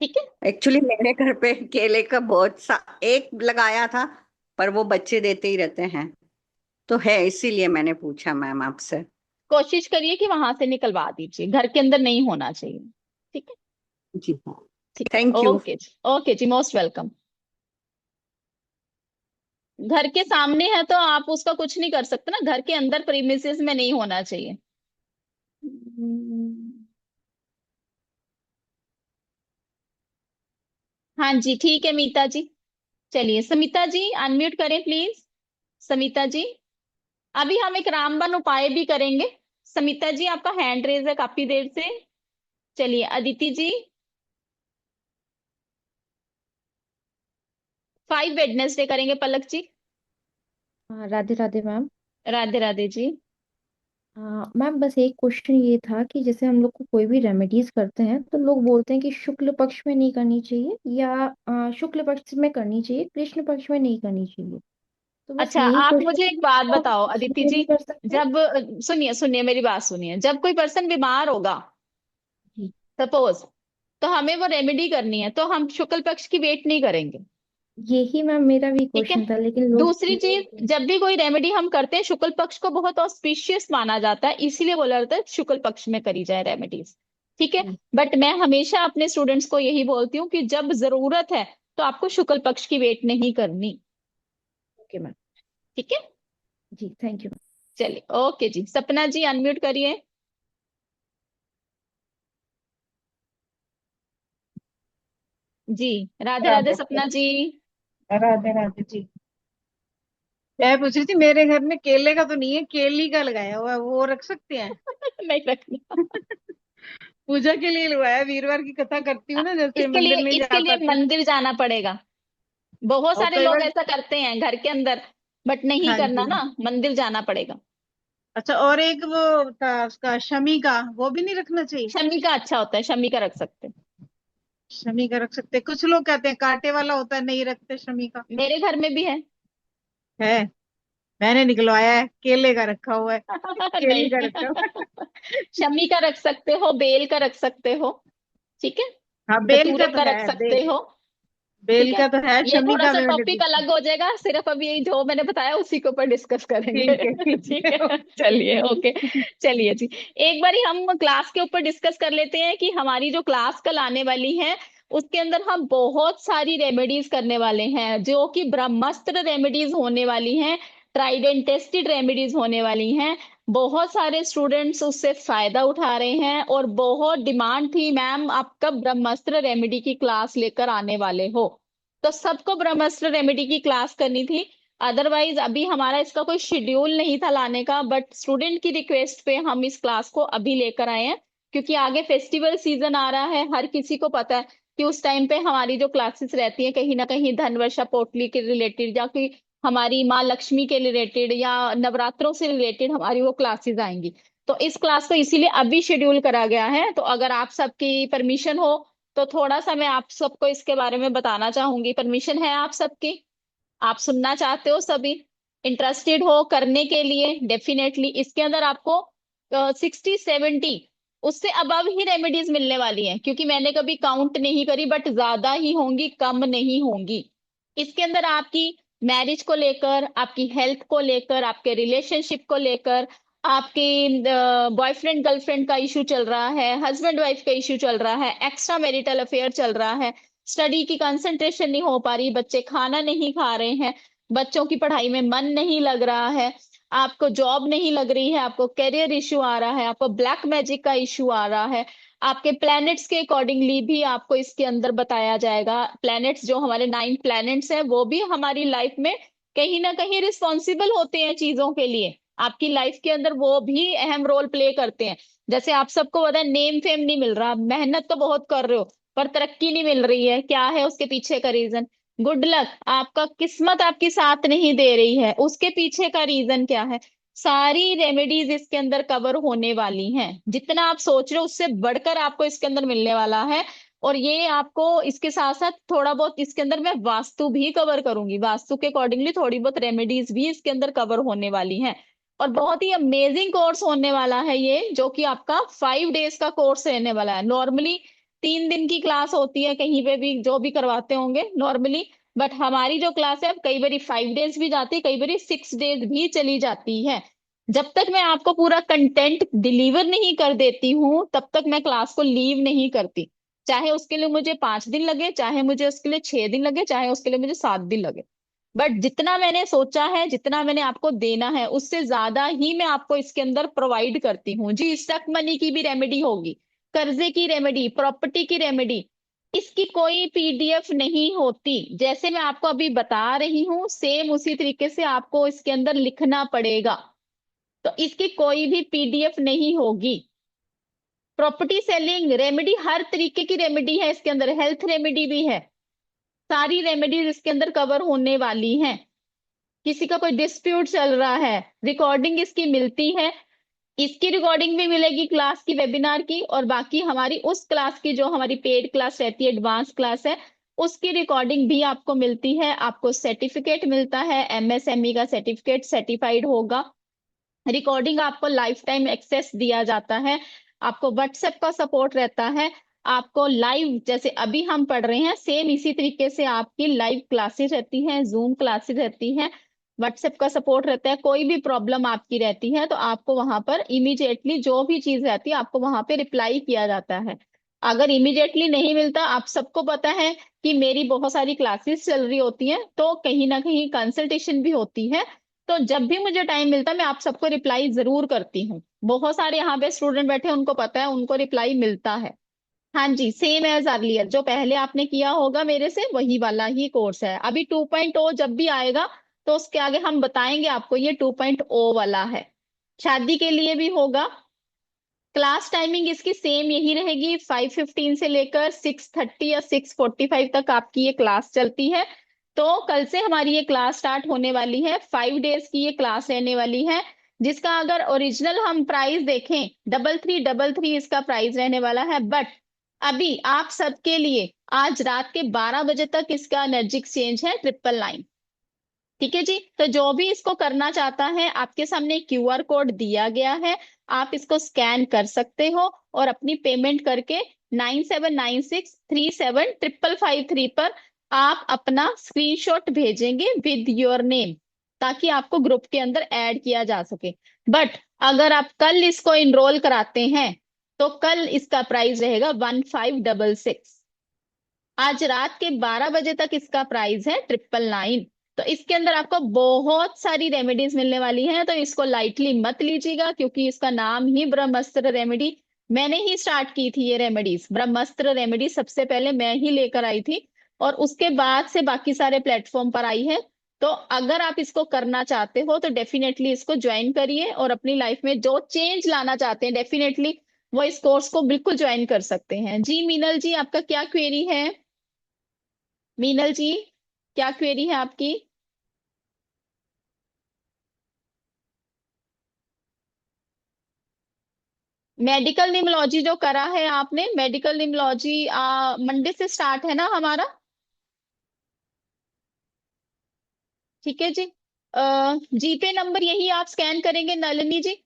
ठीक है। एक्चुअली मेरे घर पे केले का बहुत सा एक लगाया था, पर वो बच्चे देते ही रहते हैं, तो है इसीलिए मैंने पूछा मैम आपसे। कोशिश करिए कि वहां से निकलवा दीजिए, घर के अंदर नहीं होना चाहिए। ठीक है। जी हाँ। ठीक है, थैंक यू। ओके जी, ओके जी, मोस्ट वेलकम। घर के सामने है तो आप उसका कुछ नहीं कर सकते ना, घर के अंदर प्रीमिसेस में नहीं होना चाहिए। हाँ जी, ठीक है मीता जी। चलिए समिता जी अनम्यूट करें प्लीज। समिता जी, अभी हम एक रामबन उपाय भी करेंगे। समिता जी आपका हैंड रेज है काफी देर से। चलिए अदिति जी। 5 वेडनेसडे करेंगे पलक जी। राधे राधे मैम। राधे राधे जी। मैम बस एक क्वेश्चन ये था कि जैसे हम लोग को कोई भी रेमेडीज करते हैं तो लोग बोलते हैं कि शुक्ल पक्ष में नहीं करनी चाहिए या शुक्ल पक्ष में करनी चाहिए, कृष्ण पक्ष में नहीं करनी चाहिए। तो बस अच्छा, यही आप क्वेश्चन मुझे एक है बात कि आप बताओ अदिति उसमें जी। भी कर सकते हैं। जब सुनिए सुनिए मेरी बात सुनिए, जब कोई पर्सन बीमार होगा जी। सपोज, तो हमें वो रेमेडी करनी है, तो हम शुक्ल पक्ष की वेट नहीं करेंगे। यही मैम मेरा भी ठीक है। क्वेश्चन था, लेकिन लोग दूसरी चीज, जब भी कोई रेमेडी हम करते हैं शुक्ल पक्ष को बहुत ऑस्पिशियस माना जाता है, इसीलिए बोला जाता है शुक्ल पक्ष में करी जाए रेमेडीज। ठीक है। बट मैं हमेशा अपने स्टूडेंट्स को यही बोलती हूँ कि जब जरूरत है तो आपको शुक्ल पक्ष की वेट नहीं करनी। Okay ma'am. ठीक है। जी थैंक यू। चलिए ओके जी, सपना जी अनम्यूट करिए। जी, राधे राधे राधे सपना जी। राधे राधे जी। मैं पूछ रही थी, मेरे घर में केले का तो नहीं है, केली का लगाया हुआ है, वो रख सकते हैं? नहीं रखना। पूजा के लिए लगाया, वीरवार की कथा करती हूँ ना, जैसे मंदिर नहीं इसके जा लिए पाते। मंदिर जाना पड़ेगा। बहुत और सारे कई लोग बार। ऐसा करते हैं घर के अंदर, बट नहीं हाँ करना जी। ना, मंदिर जाना पड़ेगा। अच्छा, और एक वो था उसका शमी का, वो भी नहीं रखना चाहिए? शमी का अच्छा होता है, शमी का रख सकते हैं। शमी का रख सकते, कुछ लोग कहते हैं कांटे वाला होता है, नहीं रखते शमी का। मेरे घर में भी है। है, मैंने निकलवाया है, केले का रखा हुआ है। केली का रखा हुआ है। नहीं। शमी का रख सकते हो, बेल का रख सकते हो। ठीक है। हाँ, बेल का धतूरे तो का रख है, सकते हो। बेल ठीक है। का तो है, ये शमी थोड़ा का सा मैंने टॉपिक देखा। अलग हो जाएगा, सिर्फ अभी जो मैंने बताया उसी के ऊपर डिस्कस करेंगे। ठीक है ठीक ठीक है। है, चलिए ओके। चलिए जी, एक बारी हम क्लास के ऊपर डिस्कस कर लेते हैं कि हमारी जो क्लास कल आने वाली है उसके अंदर हम बहुत सारी रेमेडीज करने वाले हैं जो कि ब्रह्मास्त्र रेमेडीज होने वाली हैं, ट्राइड एंड टेस्टेड रेमेडीज होने वाली हैं। बहुत सारे स्टूडेंट्स उससे फायदा उठा रहे हैं और बहुत डिमांड थी, मैम आप कब ब्रह्मास्त्र रेमेडी की क्लास लेकर आने वाले हो। तो सबको ब्रह्मास्त्र रेमेडी की क्लास करनी थी, अदरवाइज अभी हमारा इसका कोई शेड्यूल नहीं था लाने का, बट स्टूडेंट की रिक्वेस्ट पे हम इस क्लास को अभी लेकर आए हैं, क्योंकि आगे फेस्टिवल सीजन आ रहा है। हर किसी को पता है कि उस टाइम पे हमारी जो क्लासेस रहती हैं कहीं ना कहीं धनवर्षा पोटली के रिलेटेड या कोई हमारी माँ लक्ष्मी के रिलेटेड या नवरात्रों से रिलेटेड हमारी वो क्लासेस आएंगी। तो इस क्लास को इसीलिए अभी शेड्यूल करा गया है। तो अगर आप सबकी परमिशन हो तो थोड़ा सा मैं आप सबको इसके बारे में बताना चाहूंगी। परमिशन है आप सबकी? आप सुनना चाहते हो? सभी इंटरेस्टेड हो करने के लिए? डेफिनेटली इसके अंदर आपको 60-70 उससे अबव ही रेमेडीज मिलने वाली हैं, क्योंकि मैंने कभी काउंट नहीं करी, बट ज्यादा ही होंगी, कम नहीं होंगी। इसके अंदर आपकी मैरिज को लेकर, आपकी हेल्थ को लेकर, आपके रिलेशनशिप को लेकर, आपके बॉयफ्रेंड गर्लफ्रेंड का इशू चल रहा है, हस्बैंड वाइफ का इशू चल रहा है, एक्स्ट्रा मैरिटल अफेयर चल रहा है, स्टडी की कंसंट्रेशन नहीं हो पा रही, बच्चे खाना नहीं खा रहे हैं, बच्चों की पढ़ाई में मन नहीं लग रहा है, आपको जॉब नहीं लग रही है, आपको करियर इशू आ रहा है, आपको ब्लैक मैजिक का इशू आ रहा है, आपके प्लैनेट्स के अकॉर्डिंगली भी आपको इसके अंदर बताया जाएगा। प्लैनेट्स जो हमारे 9 प्लैनेट्स हैं वो भी हमारी लाइफ में कहीं ना कहीं रिस्पॉन्सिबल होते हैं चीजों के लिए, आपकी लाइफ के अंदर वो भी अहम रोल प्ले करते हैं। जैसे आप सबको पता है नेम फेम नहीं मिल रहा, मेहनत तो बहुत कर रहे हो पर तरक्की नहीं मिल रही है, क्या है उसके पीछे का रीजन? गुड लक, आपका किस्मत आपकी साथ नहीं दे रही है, उसके पीछे का रीजन क्या है? सारी रेमेडीज इसके अंदर कवर होने वाली हैं, जितना आप सोच रहे हो उससे बढ़कर आपको इसके अंदर मिलने वाला है। और ये आपको इसके साथ साथ थोड़ा बहुत इसके अंदर मैं वास्तु भी कवर करूंगी, वास्तु के अकॉर्डिंगली थोड़ी बहुत रेमेडीज भी इसके अंदर कवर होने वाली हैं। और बहुत ही अमेजिंग कोर्स होने वाला है ये, जो कि आपका 5 डेज का कोर्स रहने वाला है। नॉर्मली 3 दिन की क्लास होती है कहीं पे भी जो भी करवाते होंगे नॉर्मली, बट हमारी जो क्लास है कई बार 5 डेज भी जाती है, कई बार 6 डेज भी चली जाती है। जब तक मैं आपको पूरा कंटेंट डिलीवर नहीं कर देती हूँ तब तक मैं क्लास को लीव नहीं करती, चाहे उसके लिए मुझे 5 दिन लगे, चाहे मुझे उसके लिए 6 दिन लगे, चाहे उसके लिए मुझे 7 दिन लगे। बट जितना मैंने सोचा है, जितना मैंने आपको देना है, उससे ज्यादा ही मैं आपको इसके अंदर प्रोवाइड करती हूँ जी। स्टक मनी की भी रेमेडी होगी, कर्जे की रेमेडी, प्रॉपर्टी की रेमेडी, इसकी कोई पीडीएफ नहीं होती। जैसे मैं आपको अभी बता रही हूँ सेम उसी तरीके से आपको इसके अंदर लिखना पड़ेगा, तो इसकी कोई भी पीडीएफ नहीं होगी। प्रॉपर्टी सेलिंग रेमेडी, हर तरीके की रेमेडी है इसके अंदर, हेल्थ रेमेडी भी है, सारी रेमेडीज इसके अंदर कवर होने वाली हैं। किसी का कोई डिस्प्यूट चल रहा है, रिकॉर्डिंग इसकी मिलती है, इसकी रिकॉर्डिंग भी मिलेगी क्लास की, वेबिनार की, और बाकी हमारी उस क्लास की जो हमारी पेड क्लास रहती है, एडवांस क्लास है, उसकी रिकॉर्डिंग भी आपको मिलती है। आपको सर्टिफिकेट मिलता है, एमएसएमई का सर्टिफिकेट, सर्टिफाइड होगा। रिकॉर्डिंग आपको लाइफ टाइम एक्सेस दिया जाता है, आपको व्हाट्सएप का सपोर्ट रहता है, आपको लाइव जैसे अभी हम पढ़ रहे हैं सेम इसी तरीके से आपकी लाइव क्लासेस रहती हैं, जूम क्लासेस रहती हैं, व्हाट्सएप का सपोर्ट रहता है। कोई भी प्रॉब्लम आपकी रहती है तो आपको वहां पर इमीडिएटली जो भी चीज रहती है आपको वहां पे रिप्लाई किया जाता है। अगर इमीडिएटली नहीं मिलता, आप सबको पता है कि मेरी बहुत सारी क्लासेस चल रही होती हैं तो कहीं ना कहीं कंसल्टेशन भी होती है, तो जब भी मुझे टाइम मिलता है मैं आप सबको रिप्लाई जरूर करती हूँ। बहुत सारे यहाँ पे स्टूडेंट बैठे हैं, उनको पता है, उनको रिप्लाई मिलता है। हाँ जी, सेम एज अर्लियर, जो पहले आपने किया होगा मेरे से वही वाला ही कोर्स है। अभी 2.0 जब भी आएगा तो उसके आगे हम बताएंगे आपको, ये 2.0 वाला है। शादी के लिए भी होगा। क्लास टाइमिंग इसकी सेम यही रहेगी, 5:15 से लेकर 6:30 या 6:45 तक आपकी ये क्लास चलती है। तो कल से हमारी ये क्लास स्टार्ट होने वाली है, 5 डेज की ये क्लास रहने वाली है, जिसका अगर ओरिजिनल हम प्राइस देखें 3333 इसका प्राइस रहने वाला है। बट अभी आप सबके लिए आज रात के 12 बजे तक इसका एनर्जी एक्सचेंज है 999। ठीक है जी, तो जो भी इसको करना चाहता है आपके सामने क्यूआर कोड दिया गया है, आप इसको स्कैन कर सकते हो और अपनी पेमेंट करके 9796375553 पर आप अपना स्क्रीनशॉट भेजेंगे विद योर नेम, ताकि आपको ग्रुप के अंदर ऐड किया जा सके। बट अगर आप कल इसको इनरोल कराते हैं तो कल इसका प्राइस रहेगा 1566। आज रात के 12 बजे तक इसका प्राइस है 999। तो इसके अंदर आपको बहुत सारी रेमेडीज मिलने वाली हैं, तो इसको लाइटली मत लीजिएगा, क्योंकि इसका नाम ही ब्रह्मास्त्र रेमेडी। मैंने ही स्टार्ट की थी ये रेमेडीज, ब्रह्मास्त्र रेमेडी सबसे पहले मैं ही लेकर आई थी, और उसके बाद से बाकी सारे प्लेटफॉर्म पर आई है। तो अगर आप इसको करना चाहते हो तो डेफिनेटली इसको ज्वाइन करिए, और अपनी लाइफ में जो चेंज लाना चाहते हैं डेफिनेटली वो इस कोर्स को बिल्कुल ज्वाइन कर सकते हैं। जी मीनल जी, आपका क्या क्वेरी है? मीनल जी, क्या क्वेरी है आपकी? मेडिकल निमोलॉजी जो करा है आपने, मेडिकल निमोलॉजी मंडे से स्टार्ट है ना हमारा? ठीक है जी। जीपे नंबर यही आप स्कैन करेंगे नलिनी जी,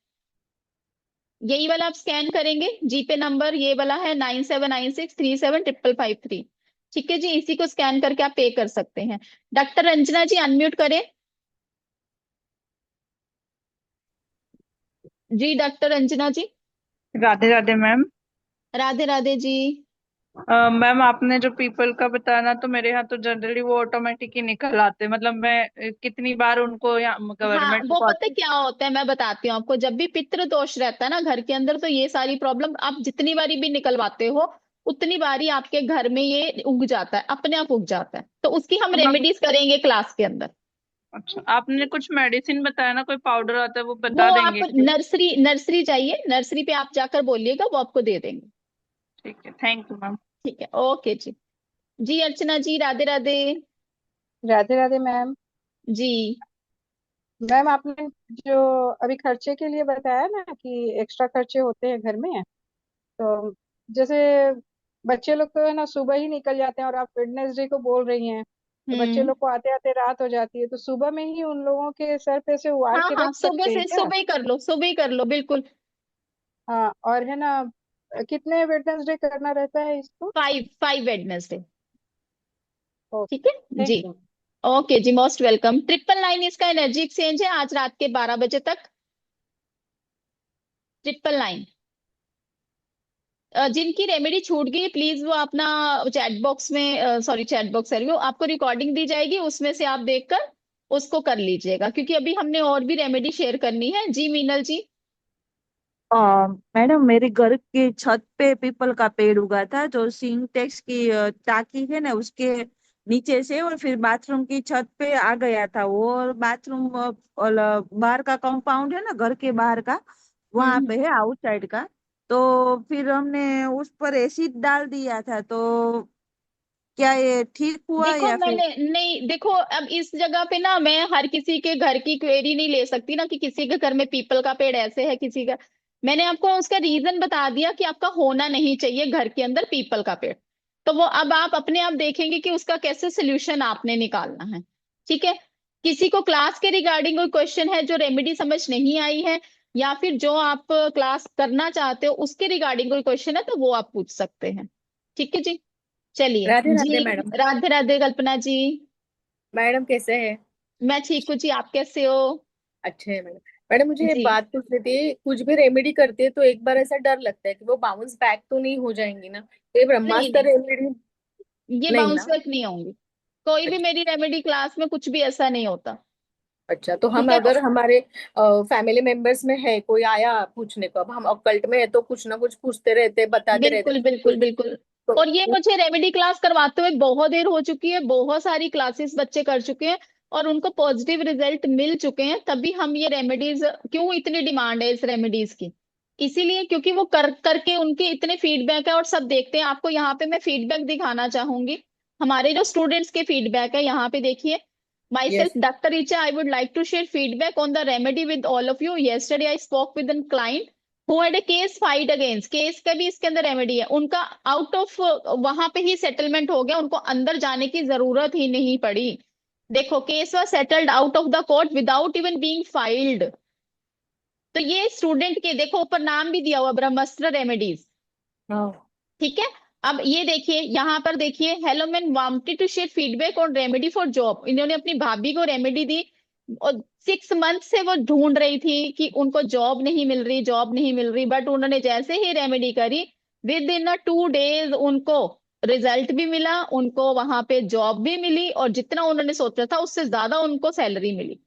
यही वाला आप स्कैन करेंगे। जीपे नंबर ये वाला है 9796375553। ठीक है जी, इसी को स्कैन करके आप पे कर सकते हैं। डॉक्टर रंजना जी अनम्यूट करें। जी डॉक्टर रंजना जी। राधे राधे मैम। राधे राधे जी। मैम आपने जो पीपल का बताया ना, तो मेरे यहाँ तो जनरली वो ऑटोमेटिक ही निकल आते, मतलब मैं कितनी बार उनको यहाँ हाँ, गवर्नमेंट वो को पता है क्या होता है, मैं बताती हूँ आपको। जब भी पितृ दोष रहता है ना घर के अंदर, तो ये सारी प्रॉब्लम आप जितनी बारी भी निकलवाते हो उतनी बारी आपके घर में ये उग जाता है, अपने आप उग जाता है। तो उसकी हम मैम रेमेडीज करेंगे क्लास के अंदर। अच्छा, आपने कुछ मेडिसिन बताया ना, कोई पाउडर आता है, वो वो बता आप देंगे क्या? नर्सरी नर्सरी जाइए, नर्सरी पे आप जाकर बोलिएगा, वो आपको दे देंगे। ठीक है, थैंक यू मैम। ठीक है, ओके जी। जी अर्चना जी, राधे राधे। राधे राधे मैम। जी मैम आपने जो अभी खर्चे के लिए बताया ना कि एक्स्ट्रा खर्चे होते हैं घर में, तो जैसे बच्चे लोग तो है ना सुबह ही निकल जाते हैं, और आप वेडनेसडे को बोल रही हैं, तो बच्चे हम्म। लोग को आते आते रात हो जाती है, तो सुबह में ही उन लोगों के सर पे से उतार हाँ के हाँ, रख सुबह सकते हैं से क्या? सुबह ही कर लो, सुबह ही कर लो, बिल्कुल। हाँ, और है ना कितने वेडनेसडे करना रहता है इसको? 5 वेडनेसडे। ओके, ठीक है जी। Thank you. ओके जी, मोस्ट वेलकम। 999 इसका एनर्जी एक्सचेंज है आज रात के 12 बजे तक। 999। जिनकी रेमेडी छूट गई प्लीज वो अपना चैट बॉक्स में, सॉरी चैट बॉक्स है वो, आपको रिकॉर्डिंग दी जाएगी, उसमें से आप देखकर उसको कर लीजिएगा, क्योंकि अभी हमने और भी रेमेडी शेयर करनी है। जी मीनल जी। मैडम मेरे घर की छत पे पीपल का पेड़ उगा था, जो सिंटेक्स की टाकी है ना उसके नीचे से, और फिर बाथरूम की छत पे आ गया था वो, और बाथरूम और बाहर का कंपाउंड है ना घर के बाहर का, वहां पे है आउटसाइड का। तो फिर हमने उस पर एसिड डाल दिया था, तो क्या ये ठीक हुआ देखो या फिर? मैंने नहीं, देखो अब इस जगह पे ना मैं हर किसी के घर की क्वेरी नहीं ले सकती ना, कि किसी के घर में पीपल का पेड़ ऐसे है, किसी का। मैंने आपको उसका रीजन बता दिया कि आपका होना नहीं चाहिए घर के अंदर पीपल का पेड़। तो वो अब आप अपने आप देखेंगे कि उसका कैसे सोल्यूशन आपने निकालना है। ठीक है। किसी को क्लास के रिगार्डिंग कोई क्वेश्चन है, जो रेमेडी समझ नहीं आई है, या फिर जो आप क्लास करना चाहते हो उसके रिगार्डिंग कोई क्वेश्चन है, तो वो आप पूछ सकते हैं। ठीक है जी, चलिए राधे राधे जी। मैडम। राधे राधे कल्पना जी। मैडम कैसे हैं? मैं ठीक हूँ जी, आप कैसे हो? अच्छे हैं मैडम। मैडम मुझे एक जी बात पूछनी थी, कुछ भी रेमेडी करते हैं तो एक बार ऐसा डर लगता है कि वो बाउंस बैक तो नहीं हो जाएंगी ना, तो ये नहीं ब्रह्मास्त्र नहीं, रेमेडी ये नहीं बाउंस ना? बैक नहीं होंगी। कोई भी मेरी रेमेडी क्लास में कुछ भी ऐसा नहीं होता। अच्छा, तो हम ठीक है। अगर हमारे फैमिली मेंबर्स में है कोई आया पूछने को, अब हम ऑकल्ट में है तो कुछ ना कुछ पूछते रहते बताते रहते, बिल्कुल बिल्कुल बिल्कुल। तो और ये मुझे रेमेडी क्लास करवाते हुए बहुत देर हो चुकी है, बहुत सारी क्लासेस बच्चे कर चुके हैं और उनको पॉजिटिव रिजल्ट मिल चुके हैं। तभी हम ये रेमेडीज, क्यों इतनी डिमांड है इस रेमेडीज की, इसीलिए क्योंकि वो कर करके उनके इतने फीडबैक है और सब देखते हैं। आपको यहाँ पे मैं फीडबैक दिखाना चाहूंगी, हमारे जो स्टूडेंट्स के फीडबैक है, यहाँ पे देखिए। Myself, yes Dr. Richa, I would like to share feedback on the remedy with all of you. Yesterday, I spoke with a client who had a case fight against. Case का भी इसके अंदर रेमेडी है, उनका आउट ऑफ वहां पे ही सेटलमेंट हो गया, उनको अंदर जाने की जरूरत ही नहीं पड़ी। देखो, case was settled out of the court without even being filed. तो ये स्टूडेंट के देखो ऊपर नाम भी दिया हुआ, ब्रह्मास्त्र रेमेडीज। ठीक है। अब ये देखिए, यहाँ पर देखिए, hello man wanted to share feedback on remedy for job. इन्होंने अपनी भाभी को रेमेडी दी और 6 मंथ से वो ढूंढ रही थी कि उनको जॉब नहीं मिल रही, जॉब नहीं मिल रही, बट उन्होंने जैसे ही रेमेडी करी, विद इन 2 डेज उनको रिजल्ट भी मिला उनको, वहां पे जॉब भी मिली, और जितना उन्होंने सोचा था उससे ज्यादा उनको सैलरी मिली।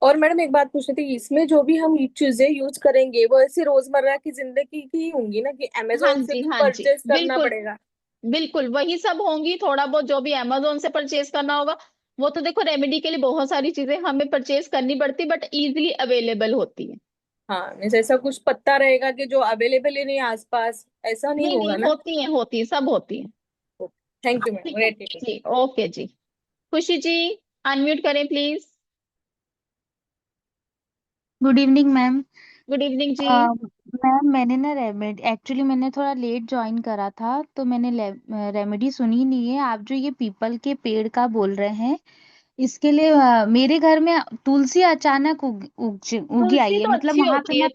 और मैडम एक बात पूछनी थी, इसमें जो भी हम चीजें यूज करेंगे वो ऐसी रोजमर्रा की जिंदगी की ही होंगी ना, कि हाँ अमेजोन से जी, भी हाँ जी, परचेस करना बिल्कुल पड़ेगा? बिल्कुल वही सब होंगी। थोड़ा बहुत जो भी अमेजोन से परचेज करना होगा, वो तो देखो रेमेडी के लिए बहुत सारी चीजें हमें परचेज करनी पड़ती, बट इजीली अवेलेबल होती है। हाँ, मीन्स ऐसा कुछ पत्ता रहेगा कि जो अवेलेबल ही नहीं है आसपास, ऐसा नहीं नहीं होगा नहीं, ना? होती है सब होती है। थैंक यू मैडम, ठीक है ग्रेट डिटेल। जी, ओके जी। खुशी जी, अनम्यूट करें please. Good evening ma'am. Good evening जी। मैम मैंने ना रेमेडी, एक्चुअली मैंने थोड़ा लेट ज्वाइन करा था तो मैंने रेमेडी सुनी नहीं है। आप जो ये पीपल के पेड़ का बोल रहे हैं, इसके लिए मेरे घर में तुलसी अचानक उगी तुलसी आई है। तो मतलब अच्छी वहां पे होती है। ना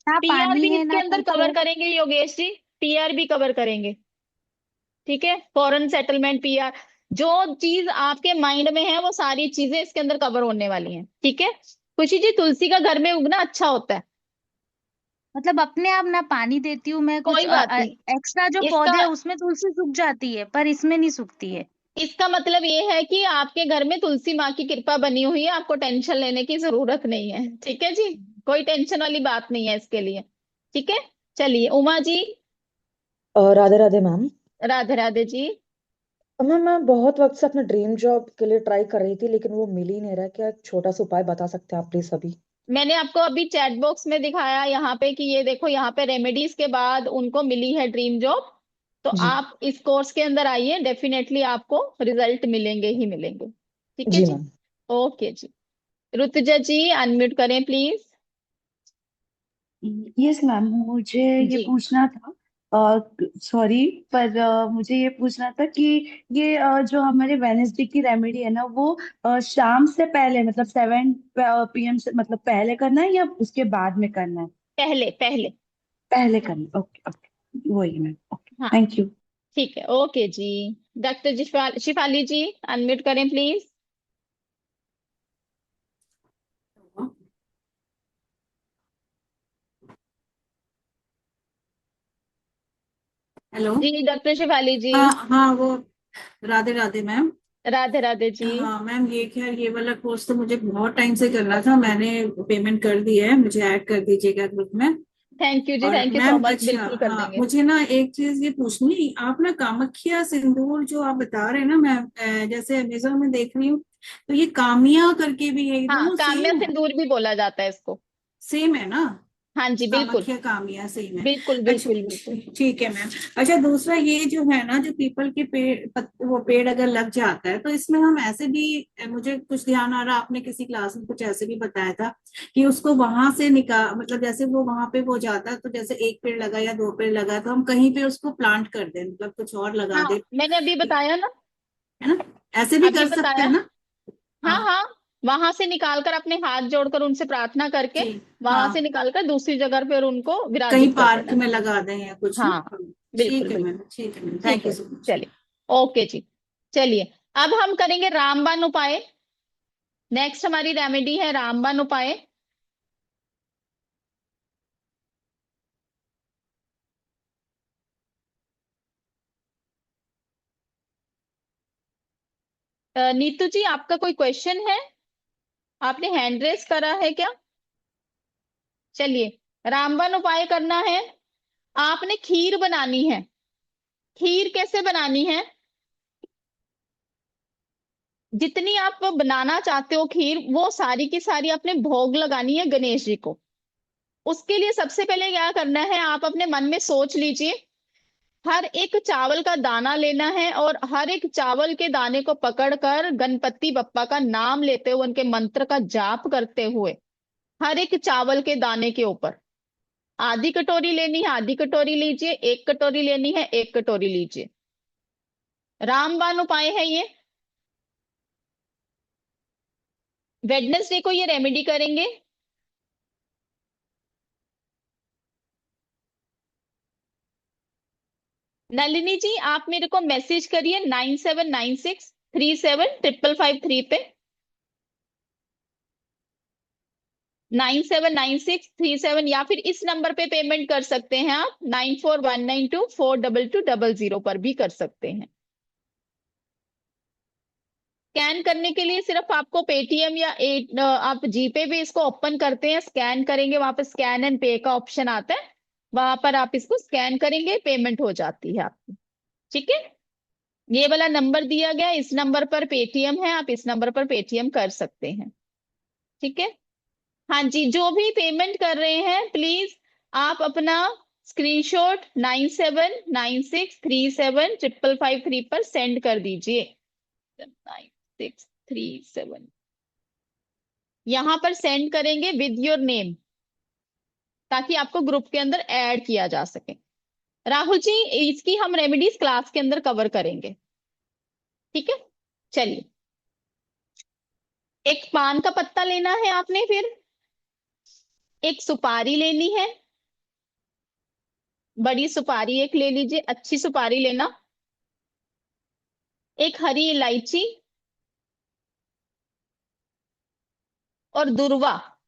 ना पीआर पानी भी है इसके ना अंदर कुछ कवर है। करेंगे योगेश जी, पीआर भी कवर करेंगे। ठीक है, फॉरेन सेटलमेंट, पीआर, जो चीज आपके माइंड में है वो सारी चीजें इसके अंदर कवर होने वाली हैं। ठीक है खुशी जी, तुलसी का घर में उगना अच्छा होता है। मतलब अपने आप ना पानी देती हूँ मैं, कुछ कोई बात नहीं, एक्स्ट्रा जो इसका पौधे है उसमें तुलसी सूख जाती है पर इसमें नहीं सूखती है। इसका मतलब ये है कि आपके घर में तुलसी माँ की कृपा बनी हुई है, आपको टेंशन लेने की जरूरत नहीं है। ठीक है जी, कोई टेंशन वाली बात नहीं है इसके लिए। ठीक है, चलिए उमा जी। राधे राधे मैम। राधे राधे जी। मैम मैं बहुत वक्त से अपने ड्रीम जॉब के लिए ट्राई कर रही थी, लेकिन वो मिल ही नहीं रहा। क्या एक छोटा सा उपाय बता सकते हैं आप प्लीज अभी? मैंने आपको अभी चैट बॉक्स में दिखाया यहाँ पे कि ये देखो, यहाँ पे रेमेडीज के बाद उनको मिली है ड्रीम जॉब। तो जी। आप इस कोर्स के अंदर आइए, डेफिनेटली आपको रिजल्ट मिलेंगे ही मिलेंगे। ठीक है जी जी, मैम। ओके जी। ऋतुजा जी, अनम्यूट करें प्लीज। यस मैम, मुझे ये जी, पूछना था, सॉरी, पर मुझे ये पूछना था कि ये जो हमारे वेनेसडे की रेमेडी है ना, वो शाम से पहले मतलब 7 PM से मतलब पहले करना है या उसके बाद में करना है? पहले पहले। पहले करना है, ओके ओके, वही मैम, ओके, हाँ, थैंक यू। ठीक है, ओके जी। डॉक्टर शिफाली जी, अनम्यूट करें प्लीज। हेलो। जी डॉक्टर शिफाली जी। हाँ हाँ, वो राधे राधे मैम। राधे राधे जी। हाँ मैम, ये खैर ये वाला कोर्स तो मुझे बहुत टाइम से करना था। मैंने पेमेंट कर दी है, मुझे ऐड कर दीजिएगा ग्रुप में। थैंक यू जी, और thank you so ma'am, much, अच्छा बिल्कुल कर हाँ, देंगे। मुझे ना एक चीज ये पूछनी, आप ना कामाख्या सिंदूर जो आप बता रहे हैं ना मैम, जैसे अमेजोन में देख रही हूँ, तो ये कामिया करके भी है, ये हाँ, दोनों काम्या सेम है? सिंदूर भी बोला जाता है इसको। सेम है ना? हाँ जी, बिल्कुल कामाख्या कामिया सेम है। बिल्कुल अच्छा, बिल्कुल बिल्कुल। ठीक है मैम। अच्छा, दूसरा ये जो है ना, जो पीपल के पेड़ वो पेड़ अगर लग जाता है तो इसमें हम ऐसे भी, मुझे कुछ ध्यान आ रहा, आपने किसी क्लास में कुछ ऐसे भी बताया था कि उसको वहां से निकाल, मतलब जैसे वो वहां पे वो जाता है तो जैसे एक पेड़ लगा या दो पेड़ लगा तो हम कहीं पे उसको प्लांट कर दें, मतलब कुछ और लगा हाँ, दे, मैंने अभी बताया ना, है ना? ऐसे भी अभी कर सकते बताया। हैं ना? हाँ हाँ हाँ, वहां से निकालकर अपने हाथ जोड़कर उनसे प्रार्थना करके, जी। वहां से हाँ, निकालकर दूसरी जगह पर उनको कहीं विराजित कर पार्क देना। में लगा दें या कुछ ना। हाँ, हाँ, बिल्कुल ठीक है मैम, बिल्कुल। ठीक है मैम, ठीक थैंक यू है, सो मच। चलिए, ओके जी। चलिए, अब हम करेंगे रामबाण उपाय। नेक्स्ट हमारी रेमेडी है रामबाण उपाय। नीतू जी, आपका कोई क्वेश्चन है? आपने हैंड रेस करा है क्या? चलिए, रामबाण उपाय करना है। आपने खीर बनानी है। खीर कैसे बनानी है? जितनी आप बनाना चाहते हो खीर, वो सारी की सारी आपने भोग लगानी है गणेश जी को। उसके लिए सबसे पहले क्या करना है, आप अपने मन में सोच लीजिए, हर एक चावल का दाना लेना है, और हर एक चावल के दाने को पकड़कर गणपति बप्पा का नाम लेते हुए, उनके मंत्र का जाप करते हुए, हर एक चावल के दाने के ऊपर आधी कटोरी लेनी है, आधी कटोरी लीजिए, एक कटोरी लेनी है, एक कटोरी लीजिए। रामबाण उपाय है ये। वेडनेसडे को ये रेमेडी करेंगे। नलिनी जी, आप मेरे को मैसेज करिए 9796375553 पे। 979637, या फिर इस नंबर पे पेमेंट कर सकते हैं आप, 9419242200 पर भी कर सकते हैं। स्कैन करने के लिए सिर्फ आपको पेटीएम या आप जीपे पे इसको ओपन करते हैं, स्कैन करेंगे, वहां पर स्कैन एंड पे का ऑप्शन आता है, वहां पर आप इसको स्कैन करेंगे, पेमेंट हो जाती है आपकी। ठीक है, ये वाला नंबर दिया गया, इस नंबर पर पेटीएम है, आप इस नंबर पर पेटीएम कर सकते हैं। ठीक है, हाँ जी, जो भी पेमेंट कर रहे हैं प्लीज आप अपना स्क्रीनशॉट 9796375553 पर सेंड कर दीजिए। 9637 यहां पर सेंड करेंगे विद योर नेम, ताकि आपको ग्रुप के अंदर ऐड किया जा सके। राहुल जी, इसकी हम रेमेडीज क्लास के अंदर कवर करेंगे। ठीक है, चलिए, एक पान का पत्ता लेना है आपने, फिर एक सुपारी लेनी है, बड़ी सुपारी एक ले लीजिए, अच्छी सुपारी लेना, एक हरी इलायची और दुर्वा,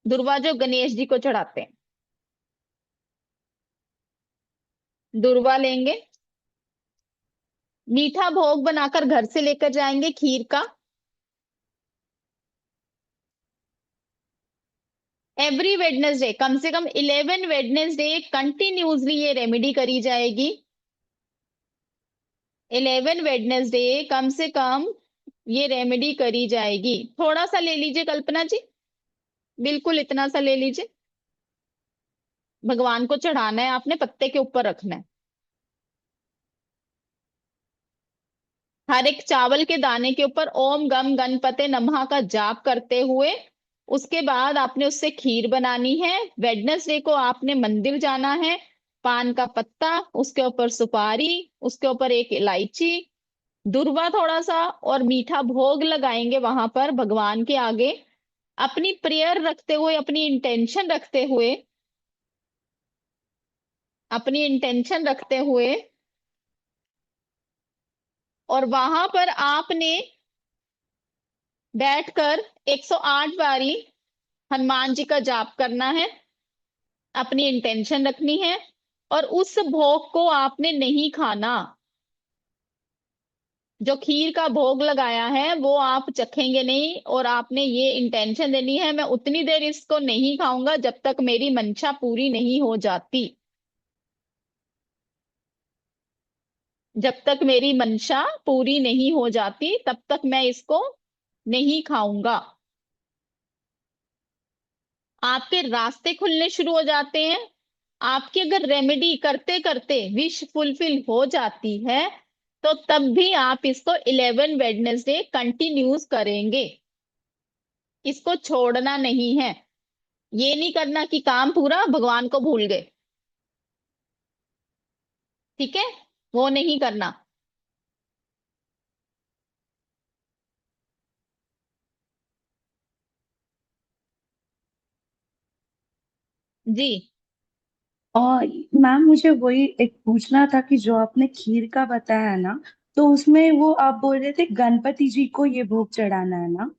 दुर्वा जो गणेश जी को चढ़ाते हैं, दुर्वा लेंगे। मीठा भोग बनाकर घर से लेकर जाएंगे खीर का। एवरी वेडनेसडे, कम से कम 11 वेडनेसडे कंटिन्यूसली ये रेमेडी करी जाएगी। 11 वेडनेसडे कम से कम ये रेमेडी करी जाएगी। थोड़ा सा ले लीजिए कल्पना जी, बिल्कुल इतना सा ले लीजिए, भगवान को चढ़ाना है आपने, पत्ते के ऊपर रखना है। हर एक चावल के दाने के ऊपर ओम गम गणपते नमः का जाप करते हुए, उसके बाद आपने उससे खीर बनानी है। वेडनेसडे को आपने मंदिर जाना है, पान का पत्ता, उसके ऊपर सुपारी, उसके ऊपर एक इलायची, दुर्वा थोड़ा सा, और मीठा भोग लगाएंगे वहां पर भगवान के आगे, अपनी प्रेयर रखते हुए, अपनी इंटेंशन रखते हुए, अपनी इंटेंशन रखते हुए, और वहां पर आपने बैठकर 108 बारी हनुमान जी का जाप करना है, अपनी इंटेंशन रखनी है, और उस भोग को आपने नहीं खाना। जो खीर का भोग लगाया है वो आप चखेंगे नहीं, और आपने ये इंटेंशन देनी है, मैं उतनी देर इसको नहीं खाऊंगा जब तक मेरी मंशा पूरी नहीं हो जाती, जब तक मेरी मंशा पूरी नहीं हो जाती तब तक मैं इसको नहीं खाऊंगा। आपके रास्ते खुलने शुरू हो जाते हैं। आपकी अगर रेमेडी करते करते विश फुलफिल हो जाती है तो तब भी आप इसको 11 वेडनेसडे कंटिन्यूस करेंगे, इसको छोड़ना नहीं है। ये नहीं करना कि काम पूरा भगवान को भूल गए, ठीक है, वो नहीं करना। जी, और मैम मुझे वही एक पूछना था कि जो आपने खीर का बताया ना, तो उसमें वो आप बोल रहे थे गणपति जी को ये भोग चढ़ाना है ना,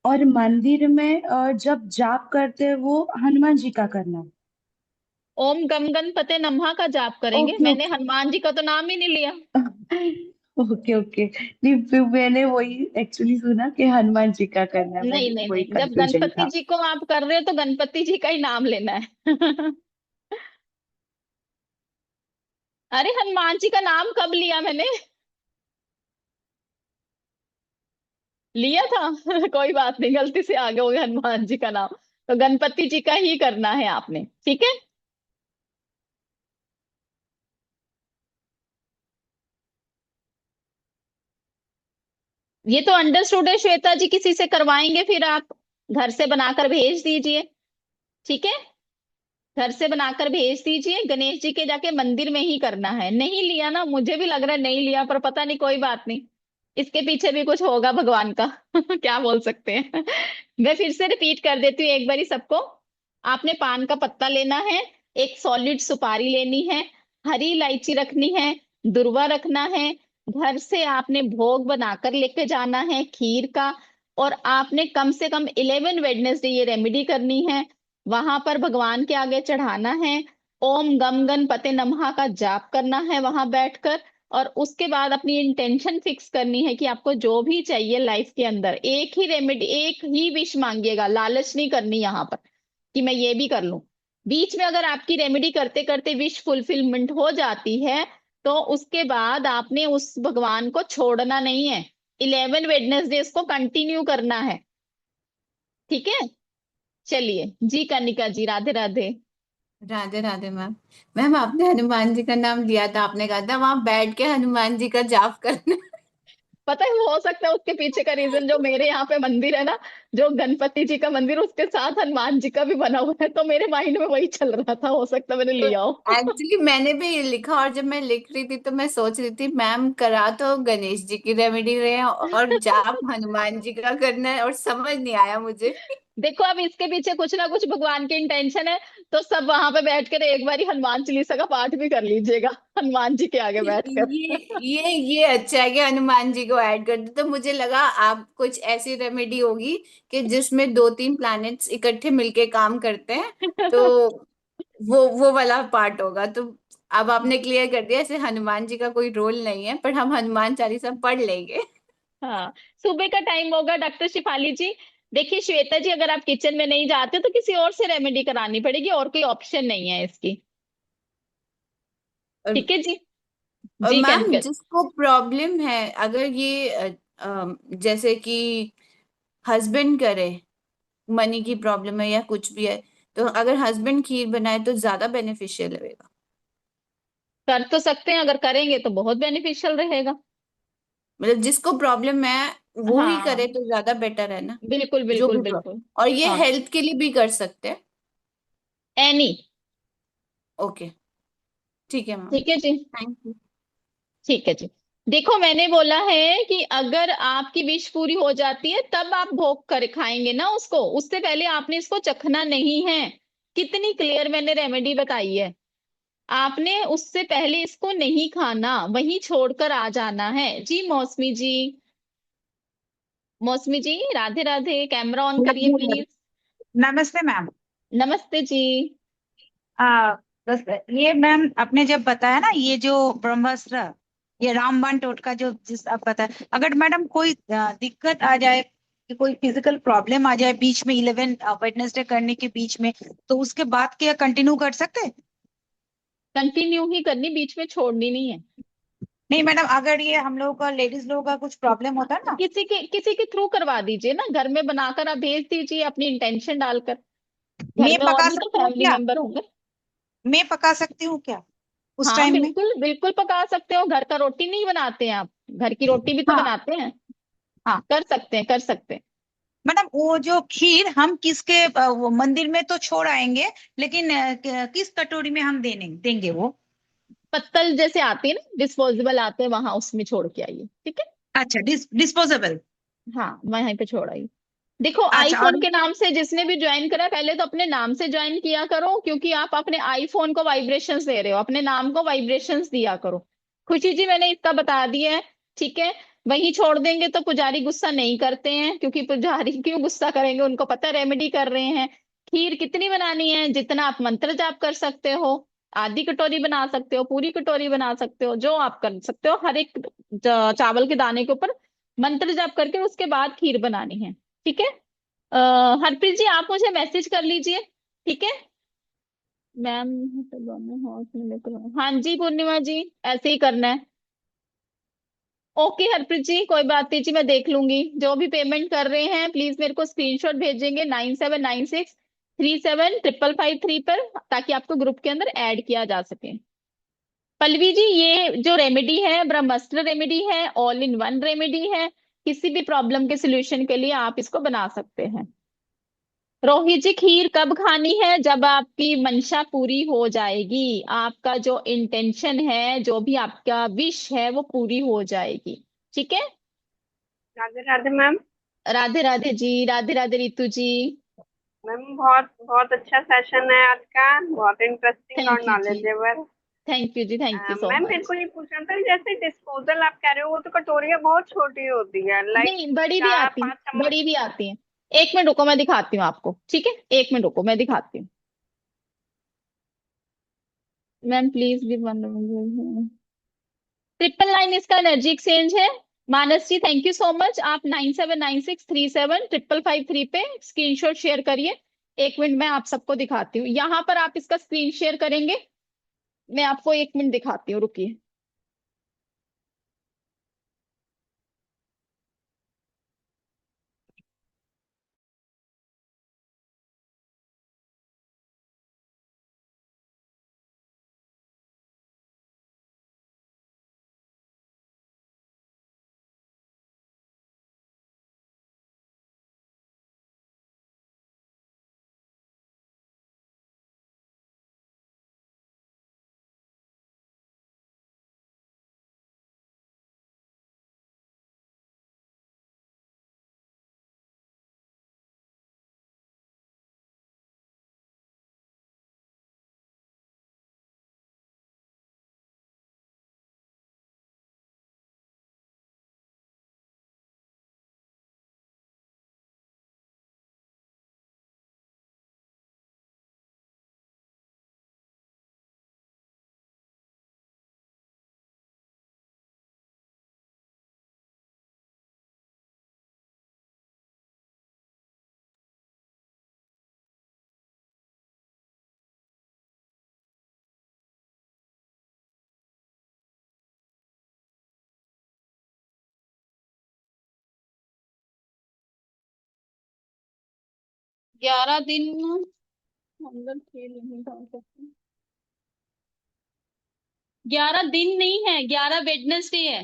और मंदिर में जब जाप करते हैं वो हनुमान जी का करना है। ओम गम गणपते नमः का जाप करेंगे। ओके मैंने ओके हनुमान जी का तो नाम ही नहीं लिया। ओके ओके, नहीं फिर मैंने वही एक्चुअली सुना कि हनुमान जी का करना है, नहीं वही नहीं वही नहीं, जब कंफ्यूजन गणपति था। जी को आप कर रहे हो तो गणपति जी का ही नाम लेना है। अरे हनुमान जी का नाम कब लिया मैंने? लिया था। कोई बात नहीं, गलती से आ गए होंगे हनुमान जी का नाम, तो गणपति जी का ही करना है आपने, ठीक है। ये तो अंडरस्टूड है श्वेता जी, किसी से करवाएंगे फिर आप घर से बनाकर भेज दीजिए, ठीक है, घर से बनाकर भेज दीजिए। गणेश जी के जाके मंदिर में ही करना है। नहीं लिया ना, मुझे भी लग रहा है नहीं लिया, पर पता नहीं, कोई बात नहीं, इसके पीछे भी कुछ होगा भगवान का। क्या बोल सकते हैं। मैं फिर से रिपीट कर देती हूँ एक बारी सबको। आपने पान का पत्ता लेना है, एक सॉलिड सुपारी लेनी है, हरी इलायची रखनी है, दुर्वा रखना है, घर से आपने भोग बनाकर लेके जाना है खीर का, और आपने कम से कम 11 वेडनेसडे ये रेमेडी करनी है। वहां पर भगवान के आगे चढ़ाना है, ओम गम गणपते नमः का जाप करना है वहां बैठकर। और उसके बाद अपनी इंटेंशन फिक्स करनी है कि आपको जो भी चाहिए लाइफ के अंदर, एक ही रेमेडी, एक ही विश मांगिएगा, लालच नहीं करनी यहाँ पर कि मैं ये भी कर लूं। बीच में अगर आपकी रेमेडी करते करते विश फुलफिलमेंट हो जाती है तो उसके बाद आपने उस भगवान को छोड़ना नहीं है, 11 वेडनेसडेज को कंटिन्यू करना है। ठीक है, चलिए जी कनिका जी, राधे राधे। राधे राधे मैम। मैम आपने हनुमान जी का नाम लिया था, आपने कहा था वहां बैठ के हनुमान जी का जाप करना। पता है, हो सकता है उसके पीछे का रीजन, जो मेरे यहाँ पे मंदिर है ना, जो गणपति जी का मंदिर, उसके साथ हनुमान जी का भी बना हुआ है, तो मेरे माइंड में वही चल रहा था, हो सकता है मैंने लिया हो। एक्चुअली मैंने भी ये लिखा, और जब मैं लिख रही थी तो मैं सोच रही थी मैम करा तो गणेश जी की रेमेडी रहे हैं और जाप हनुमान जी का करना है, और समझ नहीं आया मुझे। देखो अब इसके पीछे कुछ ना कुछ भगवान की इंटेंशन है, तो सब वहां पे बैठ कर एक बारी हनुमान चालीसा का पाठ भी कर लीजिएगा हनुमान जी के आगे बैठकर। ये अच्छा है कि हनुमान जी को ऐड कर दे, तो मुझे लगा आप कुछ ऐसी रेमेडी होगी कि जिसमें 2-3 प्लैनेट्स इकट्ठे मिलके काम करते हैं, तो वो वाला पार्ट होगा। तो अब आपने क्लियर कर दिया, ऐसे हनुमान जी का कोई रोल नहीं है, पर हम हनुमान चालीसा पढ़ लेंगे। हाँ, सुबह का टाइम होगा डॉक्टर शिफाली जी। देखिए श्वेता जी, अगर आप किचन में नहीं जाते तो किसी और से रेमेडी करानी पड़ेगी, और कोई ऑप्शन नहीं है इसकी। ठीक है जी। और जी मैम कनिका। जिसको प्रॉब्लम है, अगर ये जैसे कि हस्बैंड करे, मनी की प्रॉब्लम है या कुछ भी है, तो अगर हस्बैंड खीर बनाए तो ज्यादा बेनिफिशियल रहेगा। कर तो सकते हैं, अगर करेंगे तो बहुत बेनिफिशियल रहेगा। मतलब जिसको प्रॉब्लम है वो ही करे हाँ तो ज्यादा बेटर है ना। बिल्कुल जो बिल्कुल भी प्रॉब्लम, बिल्कुल। और ये हाँ, हेल्थ के लिए भी कर सकते हैं। एनी। ओके, ठीक है मैम, ठीक है जी। Thank you. ठीक है जी। देखो मैंने बोला है कि अगर आपकी विश पूरी हो जाती है तब आप भोग कर खाएंगे ना उसको, उससे पहले आपने इसको चखना नहीं है। कितनी क्लियर मैंने रेमेडी बताई है। आपने उससे पहले इसको नहीं खाना, वहीं छोड़कर आ जाना है। जी मौसमी जी, मौसमी जी राधे राधे, कैमरा ऑन करिए प्लीज। नमस्ते मैम। नमस्ते जी। आ, बस ये मैम आपने जब बताया ना, ये जो ब्रह्मास्त्र, ये रामबाण टोटका जो जिस आप बताया, अगर मैडम कोई दिक्कत आ जाए कि कोई फिजिकल प्रॉब्लम आ जाए बीच में 11 वेडनेसडे करने के बीच में, तो उसके बाद क्या कंटिन्यू कर सकते हैं? कंटिन्यू ही करनी, बीच में छोड़नी नहीं है। नहीं मैडम, अगर ये हम लोग का, लेडीज लोगों का कुछ प्रॉब्लम होता है ना, किसी के थ्रू करवा दीजिए ना, घर में बनाकर आप भेज दीजिए अपनी इंटेंशन डालकर। घर मैं में और पका भी तो सकती हूँ फैमिली क्या? मेंबर होंगे। मैं पका सकती हूँ क्या उस हाँ टाइम में? बिल्कुल बिल्कुल पका सकते हो। घर का रोटी नहीं बनाते हैं आप? घर की रोटी भी तो हाँ बनाते हैं। हाँ। कर सकते हैं, कर सकते हैं। मैडम वो जो खीर हम किसके वो मंदिर में तो छोड़ आएंगे, लेकिन किस कटोरी में हम देने देंगे वो? पत्तल जैसे आते हैं ना, डिस्पोजेबल आते हैं, वहां उसमें छोड़ के आइए। ठीक है। अच्छा, डिस्पोजेबल। हाँ वहीं पे छोड़ आइए। देखो अच्छा। और आईफोन के नाम से जिसने भी ज्वाइन करा, पहले तो अपने नाम से ज्वाइन किया करो, क्योंकि आप अपने आईफोन को वाइब्रेशंस दे रहे हो, अपने नाम को वाइब्रेशंस दिया करो। खुशी जी मैंने इसका बता दिया है। ठीक है। वहीं छोड़ देंगे तो पुजारी गुस्सा नहीं करते हैं, क्योंकि पुजारी क्यों गुस्सा करेंगे, उनको पता है रेमेडी कर रहे हैं। खीर कितनी बनानी है? जितना आप मंत्र जाप कर सकते हो। आधी कटोरी बना सकते हो, पूरी कटोरी बना सकते हो, जो आप कर सकते हो। हर एक चावल के दाने के ऊपर मंत्र जाप करके उसके बाद खीर बनानी है। ठीक है। हरप्रीत जी आप मुझे मैसेज कर लीजिए। ठीक है मैम। हाँ जी पूर्णिमा जी, ऐसे ही करना है। ओके हरप्रीत जी, कोई बात नहीं जी, मैं देख लूंगी। जो भी पेमेंट कर रहे हैं प्लीज मेरे को स्क्रीनशॉट भेजेंगे 9796375553 पर, ताकि आपको ग्रुप के अंदर ऐड किया जा सके। पल्लवी जी, ये जो रेमेडी है ब्रह्मास्त्र रेमेडी है, ऑल इन वन रेमेडी है। किसी भी प्रॉब्लम के सोल्यूशन के लिए आप इसको बना सकते हैं। रोहित जी, खीर कब खानी है? जब आपकी मंशा पूरी हो जाएगी, आपका जो इंटेंशन है, जो भी आपका विश है, वो पूरी हो जाएगी। ठीक है। राधे राधे मैम। राधे राधे जी, राधे राधे रितु जी। मैम बहुत बहुत अच्छा सेशन है आज का, बहुत इंटरेस्टिंग और थैंक यू जी। नॉलेजेबल। थैंक यू जी, थैंक यू सो मैम मेरे मच। को ये पूछना था, जैसे डिस्पोजल आप कह रहे हो, वो तो कटोरियाँ बहुत छोटी होती है, लाइक नहीं, बड़ी भी 4 आती है, 5 चम्मच। बड़ी भी आती है। एक मिनट रुको, मैं दिखाती हूँ आपको, ठीक है, एक मिनट रुको, मैं दिखाती हूँ। Ma'am please give one. 999 इसका एनर्जी एक्सचेंज है। मानस जी थैंक यू सो मच। आप 9796375553 पे स्क्रीनशॉट शेयर करिए। एक मिनट मैं आप सबको दिखाती हूँ, यहाँ पर आप इसका स्क्रीन शेयर करेंगे। मैं आपको एक मिनट दिखाती हूँ, रुकिए। ग्यारह दिन अंदर खेल नहीं डाल सकते। 11 दिन नहीं है, 11 वेडनेसडे है।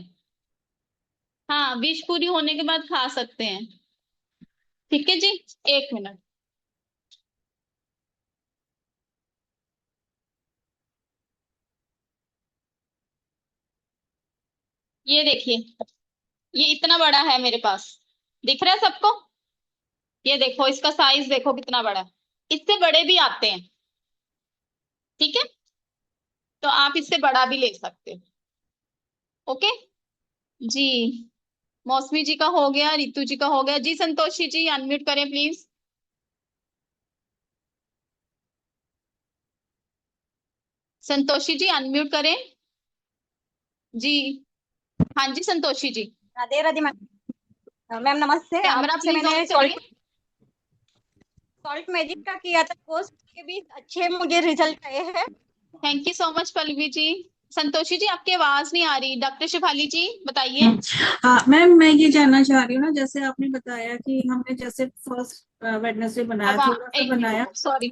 हाँ, विश पूरी होने के बाद खा सकते हैं। ठीक है जी, एक मिनट। ये देखिए, ये इतना बड़ा है मेरे पास, दिख रहा है सबको? ये देखो, इसका साइज देखो कितना बड़ा है। इससे बड़े भी आते हैं, ठीक है, तो आप इससे बड़ा भी ले सकते हो। ओके जी। मौसमी जी का हो गया, रितु जी का हो गया जी। संतोषी जी अनम्यूट करें प्लीज। संतोषी जी अनम्यूट करें जी। हाँ जी संतोषी जी। राधे राधे मैम। मैम नमस्ते। कैमरा आपसे प्लीज ऑन मैंने करिए। सॉल्ट मैजिक का किया था कोर्स, के भी अच्छे मुझे रिजल्ट आए हैं। Thank you so much Pallavi ji. Santoshi ji आपकी आवाज नहीं आ रही। डॉक्टर शिफाली जी बताइए। हाँ मैम, मैं ये जानना चाह रही हूँ ना, जैसे आपने बताया कि हमने जैसे फर्स्ट वेडनेसडे बनाया, अब थोड़ा सा एक मिनट बनाया। रुको, सॉरी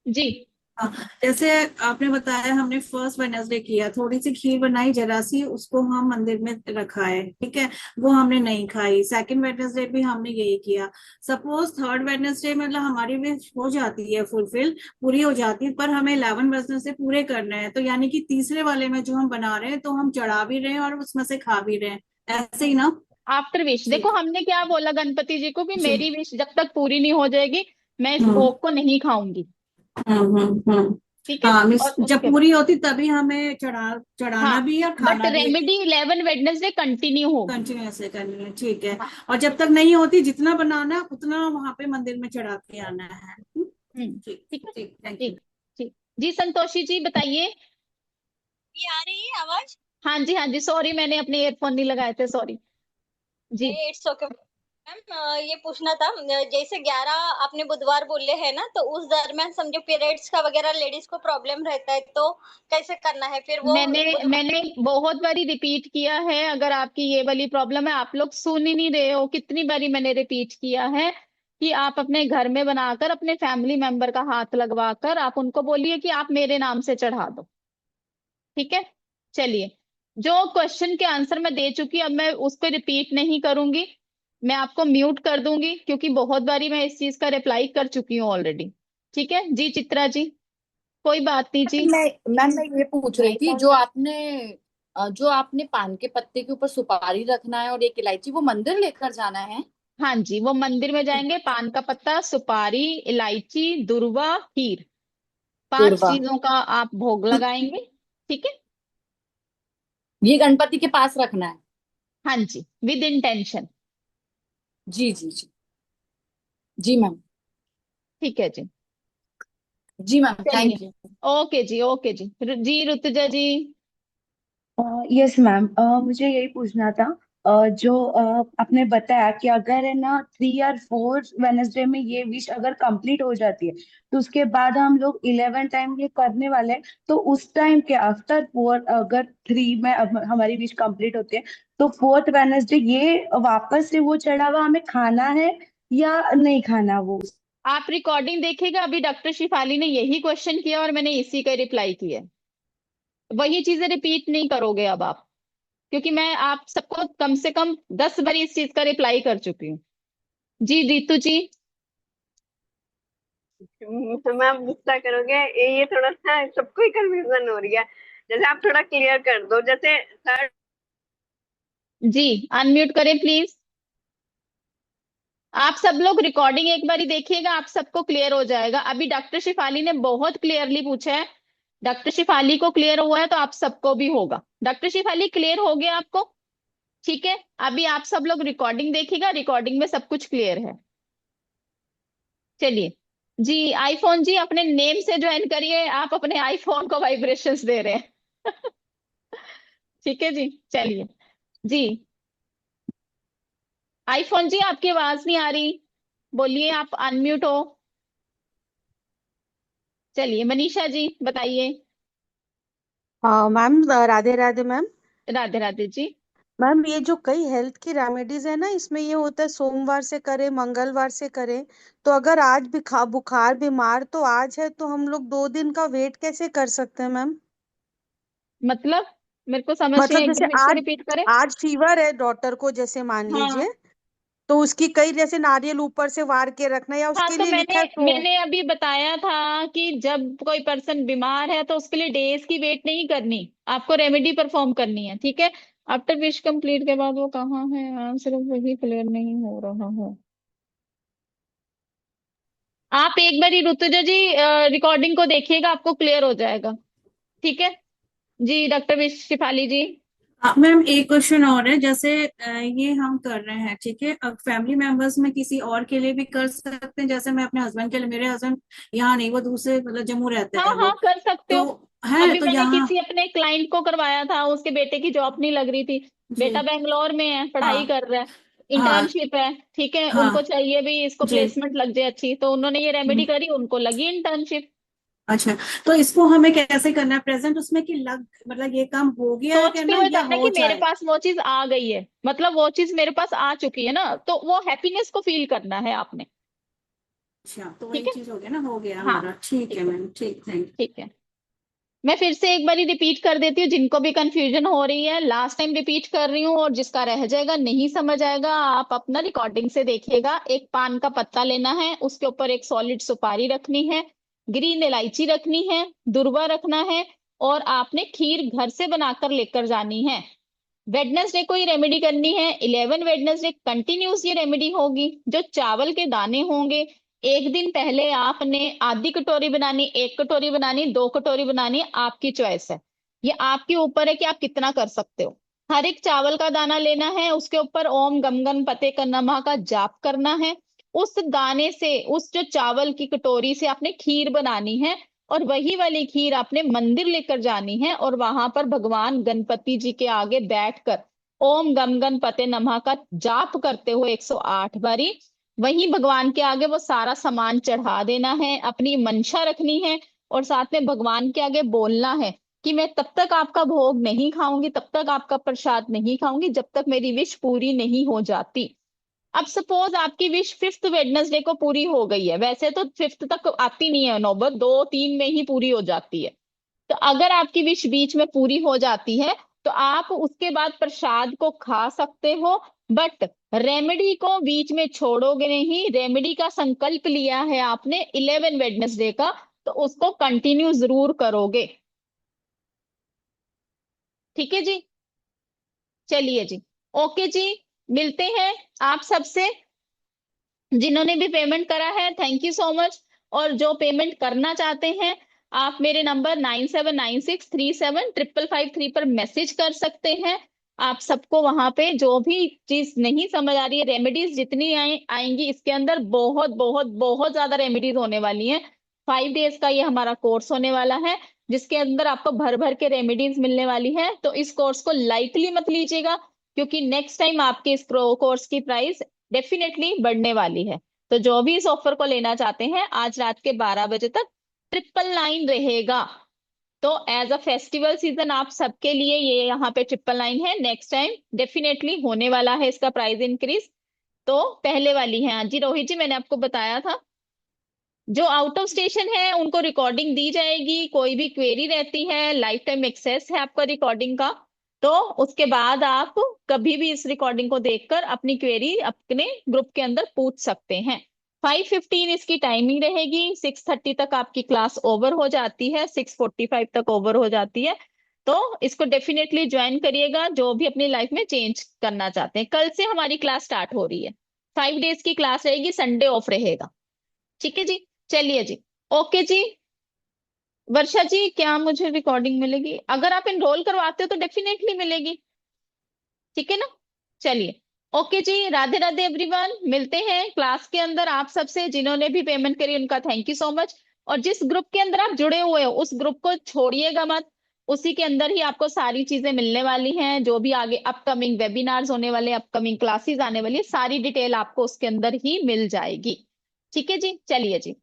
जी। हाँ, जैसे आपने बताया हमने फर्स्ट वेडनेसडे किया, थोड़ी सी खीर बनाई जरा सी, उसको हम मंदिर में रखा है, ठीक है, वो हमने नहीं खाई। सेकंड वेडनेसडे भी हमने यही किया। सपोज थर्ड वेडनेसडे मतलब हमारी विश हो जाती है फुलफिल, पूरी हो जाती है, पर हमें 11 वेडनेसडे पूरे करने हैं, तो यानी कि तीसरे वाले में जो हम बना रहे हैं, तो हम चढ़ा भी रहे हैं और उसमें से खा भी रहे हैं, ऐसे ही ना? आफ्टर विश देखो, हमने क्या बोला गणपति जी को कि जी। मेरी विश जब तक पूरी नहीं हो जाएगी मैं इस हम्म भोग को नहीं खाऊंगी। ठीक है, हाँ मिस, और जब उसके बाद पूरी होती तभी हमें चढ़ाना हाँ, भी है और बट खाना भी है। रेमेडी 11 वेडनेसडे कंटिन्यू होगी। कंटिन्यू ऐसे करनी है, ठीक है। हाँ। और जब तक नहीं होती, जितना बनाना उतना वहां पे मंदिर में चढ़ा के आना है। ठीक ठीक है ठीक, थैंक जी। यू। ठीक जी। संतोषी जी बताइए। ये आ रही है आवाज? हाँ जी, हाँ जी, सॉरी मैंने अपने ईयरफोन नहीं लगाए थे, सॉरी जी। It's okay ma'am. ये पूछना था, जैसे 11 आपने बुधवार बोले हैं ना, तो उस दरमियान समझो पीरियड्स का वगैरह लेडीज को प्रॉब्लम रहता है, तो कैसे करना है फिर वो मैंने बुधवार? मैंने बहुत बारी रिपीट किया है, अगर आपकी ये वाली प्रॉब्लम है, आप लोग सुन ही नहीं रहे हो, कितनी बारी मैंने रिपीट किया है कि आप अपने घर में बनाकर अपने फैमिली मेंबर का हाथ लगवा कर आप उनको बोलिए कि आप मेरे नाम से चढ़ा दो। ठीक है, चलिए। जो क्वेश्चन के आंसर मैं दे चुकी, अब मैं उसको रिपीट नहीं करूंगी, मैं आपको म्यूट कर दूंगी क्योंकि बहुत बारी मैं इस चीज का रिप्लाई कर चुकी हूँ ऑलरेडी। ठीक है जी। चित्रा जी कोई बात नहीं जी। मैं ये पूछ रही थी, जो आपने पान के पत्ते के ऊपर सुपारी रखना है और एक इलायची, वो मंदिर लेकर जाना है? हाँ जी, वो मंदिर में जाएंगे, पान का पत्ता, सुपारी, इलायची, दुर्वा, खीर। 5 दुर्वा। चीजों का आप भोग लगाएंगे, ठीक है। ये गणपति के पास रखना है। हाँ जी, विद इंटेंशन। जी जी जी जी मैम। ठीक है जी, जी मैम, चलिए। Thank you. ओके जी, ओके जी। जी ऋतुजा जी। यस मैम, मुझे यही पूछना था। जो आपने बताया कि अगर है ना 3 और 4 वेनसडे में ये विश अगर कंप्लीट हो जाती है, तो उसके बाद हम लोग 11 टाइम ये करने वाले हैं। तो उस टाइम के आफ्टर 4, अगर 3 में अब हमारी विश कंप्लीट होती है, तो 4th वेनसडे ये वापस से वो चढ़ा हुआ हमें खाना है या नहीं खाना वो? आप रिकॉर्डिंग देखिएगा, अभी डॉक्टर शिफाली ने यही क्वेश्चन किया और मैंने इसी का रिप्लाई किया। वही चीजें रिपीट नहीं करोगे अब आप, क्योंकि मैं आप सबको कम से कम 10 बार इस चीज का रिप्लाई कर चुकी हूँ। जी रितु जी। मैम गुस्सा करोगे, ये थोड़ा सा सबको ही कंफ्यूजन हो रही है। जैसे आप थोड़ा क्लियर कर दो, जैसे थर्ड। जी अनम्यूट करें प्लीज। आप सब लोग रिकॉर्डिंग एक बारी देखिएगा, आप सबको क्लियर हो जाएगा। अभी डॉक्टर शिफाली ने बहुत क्लियरली पूछा है, डॉक्टर शिफाली को क्लियर हुआ है तो आप सबको भी होगा। डॉक्टर शिफाली क्लियर हो गया आपको? ठीक है, अभी आप सब लोग रिकॉर्डिंग देखिएगा, रिकॉर्डिंग में सब कुछ क्लियर है। चलिए जी, आईफोन जी अपने नेम से ज्वाइन करिए, आप अपने आईफोन को वाइब्रेशंस दे रहे हैं। ठीक है जी, चलिए जी। आईफोन जी आपकी आवाज नहीं आ रही, बोलिए, आप अनम्यूट हो। चलिए मनीषा जी बताइए। Ma'am Radhe Radhe ma'am. राधे राधे जी। मैम ये जो कई हेल्थ की रेमेडीज है ना, इसमें ये होता है सोमवार से करें मंगलवार से करें। तो अगर आज भी बुखार बीमार तो आज है, तो हम लोग 2 दिन का वेट कैसे कर सकते हैं मैम? मतलब मेरे को समझ नहीं, मतलब एक जैसे बार फिर से आज रिपीट करें। आज फीवर है डॉटर को, जैसे मान हाँ लीजिए, तो उसकी कई जैसे नारियल ऊपर से वार के रखना, या हाँ, उसके तो लिए मैंने लिखा है तो। मैंने अभी बताया था कि जब कोई पर्सन बीमार है तो उसके लिए डेज की वेट नहीं करनी, आपको रेमेडी परफॉर्म करनी है, ठीक है। आफ्टर विश कंप्लीट के बाद वो कहाँ है, सिर्फ वही क्लियर नहीं हो रहा है। आप एक बार ऋतुजा जी रिकॉर्डिंग को देखिएगा, आपको क्लियर हो जाएगा, ठीक है जी। डॉक्टर विश शिफाली जी। मैम एक क्वेश्चन और है। जैसे ये हम कर रहे हैं, ठीक है, अब फैमिली मेंबर्स में किसी और के लिए भी कर सकते हैं। जैसे मैं अपने हस्बैंड के लिए, मेरे हस्बैंड यहाँ नहीं, वो दूसरे मतलब जम्मू रहते हाँ हैं हाँ वो, कर सकते तो हो। है अभी तो मैंने यहाँ। किसी अपने क्लाइंट को करवाया था, उसके बेटे की जॉब नहीं लग रही थी, बेटा जी। बेंगलोर में है, पढ़ाई हाँ कर रहा है, हाँ इंटर्नशिप है, ठीक है, उनको हाँ चाहिए भी इसको जी। प्लेसमेंट लग जाए अच्छी, तो उन्होंने ये रेमेडी करी, उनको लगी इंटर्नशिप। अच्छा, तो इसको हमें कैसे करना है प्रेजेंट उसमें, कि लग मतलब ये काम हो गया है सोचते करना हुए या करना हो कि मेरे जाए? पास वो चीज आ गई है, मतलब वो चीज मेरे पास आ चुकी है ना, तो वो हैप्पीनेस को फील करना है आपने। अच्छा, तो ठीक वही है, चीज हो गया ना, हो गया हाँ हमारा। ठीक है ठीक है, मैम, ठीक, थैंक। ठीक है। मैं फिर से एक बार रिपीट कर देती हूँ, जिनको भी कंफ्यूजन हो रही है, लास्ट टाइम रिपीट कर रही हूँ, और जिसका रह जाएगा नहीं समझ आएगा, आप अपना रिकॉर्डिंग से देखिएगा। एक पान का पत्ता लेना है, उसके ऊपर एक सॉलिड सुपारी रखनी है, ग्रीन इलायची रखनी है, दुर्वा रखना है, और आपने खीर घर से बनाकर लेकर जानी है। वेडनेसडे को ही रेमेडी करनी है, 11 वेडनेसडे कंटिन्यूस ये रेमेडी होगी। जो चावल के दाने होंगे, एक दिन पहले आपने आधी कटोरी बनानी, 1 कटोरी बनानी, 2 कटोरी बनानी, आपकी चॉइस है, ये आपके ऊपर है कि आप कितना कर सकते हो। हर एक चावल का दाना लेना है, उसके ऊपर ओम गम गम पते का नमः का जाप करना है। उस दाने से, उस जो चावल की कटोरी से आपने खीर बनानी है, और वही वाली खीर आपने मंदिर लेकर जानी है, और वहां पर भगवान गणपति जी के आगे बैठकर ओम गम गणपते नमः का जाप करते हुए 108 बारी वहीं भगवान के आगे वो सारा सामान चढ़ा देना है, अपनी मंशा रखनी है, और साथ में भगवान के आगे बोलना है कि मैं तब तक आपका भोग नहीं खाऊंगी, तब तक आपका प्रसाद नहीं खाऊंगी, जब तक मेरी विश पूरी नहीं हो जाती। अब सपोज आपकी विश 5th वेडनेसडे को पूरी हो गई है, वैसे तो 5th तक आती नहीं है नौबत, 2 3 में ही पूरी हो जाती है। तो अगर आपकी विश बीच में पूरी हो जाती है, तो आप उसके बाद प्रसाद को खा सकते हो, बट रेमेडी को बीच में छोड़ोगे नहीं। रेमेडी का संकल्प लिया है आपने 11 वेडनेसडे का, तो उसको कंटिन्यू जरूर करोगे, ठीक है जी। चलिए जी, ओके जी, मिलते हैं आप सबसे। जिन्होंने भी पेमेंट करा है, थैंक यू सो मच, और जो पेमेंट करना चाहते हैं आप मेरे नंबर 9796375553 पर मैसेज कर सकते हैं। आप सबको वहां पे जो भी चीज नहीं समझ आ रही है, रेमेडीज जितनी आएंगी इसके अंदर बहुत बहुत बहुत ज्यादा रेमेडीज होने वाली हैं। 5 डेज का ये हमारा कोर्स होने वाला है, जिसके अंदर आपको भर भर के रेमेडीज मिलने वाली है। तो इस कोर्स को लाइटली मत लीजिएगा, क्योंकि नेक्स्ट टाइम आपके इस कोर्स की प्राइस डेफिनेटली बढ़ने वाली है। तो जो भी इस ऑफर को लेना चाहते हैं, आज रात के 12 बजे तक 999 रहेगा। तो एज अ फेस्टिवल सीजन आप सबके लिए ये यहाँ पे 999 है। नेक्स्ट टाइम डेफिनेटली होने वाला है इसका प्राइस इंक्रीज। तो पहले वाली है, हाँ जी रोहित जी, मैंने आपको बताया था जो आउट ऑफ स्टेशन है उनको रिकॉर्डिंग दी जाएगी। कोई भी क्वेरी रहती है, लाइफ टाइम एक्सेस है आपका रिकॉर्डिंग का, तो उसके बाद आप कभी भी इस रिकॉर्डिंग को देखकर अपनी क्वेरी अपने ग्रुप के अंदर पूछ सकते हैं। 5:15 इसकी टाइमिंग रहेगी। 6:30 तक आपकी क्लास ओवर हो जाती है, 6:45 तक ओवर हो जाती है। तो इसको डेफिनेटली ज्वाइन करिएगा जो भी अपनी लाइफ में चेंज करना चाहते हैं। कल से हमारी क्लास स्टार्ट हो रही है, 5 डेज की क्लास रहेगी, संडे ऑफ रहेगा। ठीक है जी, चलिए जी, ओके जी। वर्षा जी, क्या मुझे रिकॉर्डिंग मिलेगी? अगर आप इनरोल करवाते हो तो डेफिनेटली मिलेगी, ठीक है ना? चलिए, ओके जी, राधे राधे एवरीवन। मिलते हैं क्लास के अंदर। आप सबसे जिन्होंने भी पेमेंट करी उनका थैंक यू सो मच। और जिस ग्रुप के अंदर आप जुड़े हुए हो उस ग्रुप को छोड़िएगा मत, उसी के अंदर ही आपको सारी चीजें मिलने वाली हैं। जो भी आगे अपकमिंग वेबिनार्स होने वाले, अपकमिंग क्लासेस आने वाली है, सारी डिटेल आपको उसके अंदर ही मिल जाएगी। ठीक है जी, चलिए जी।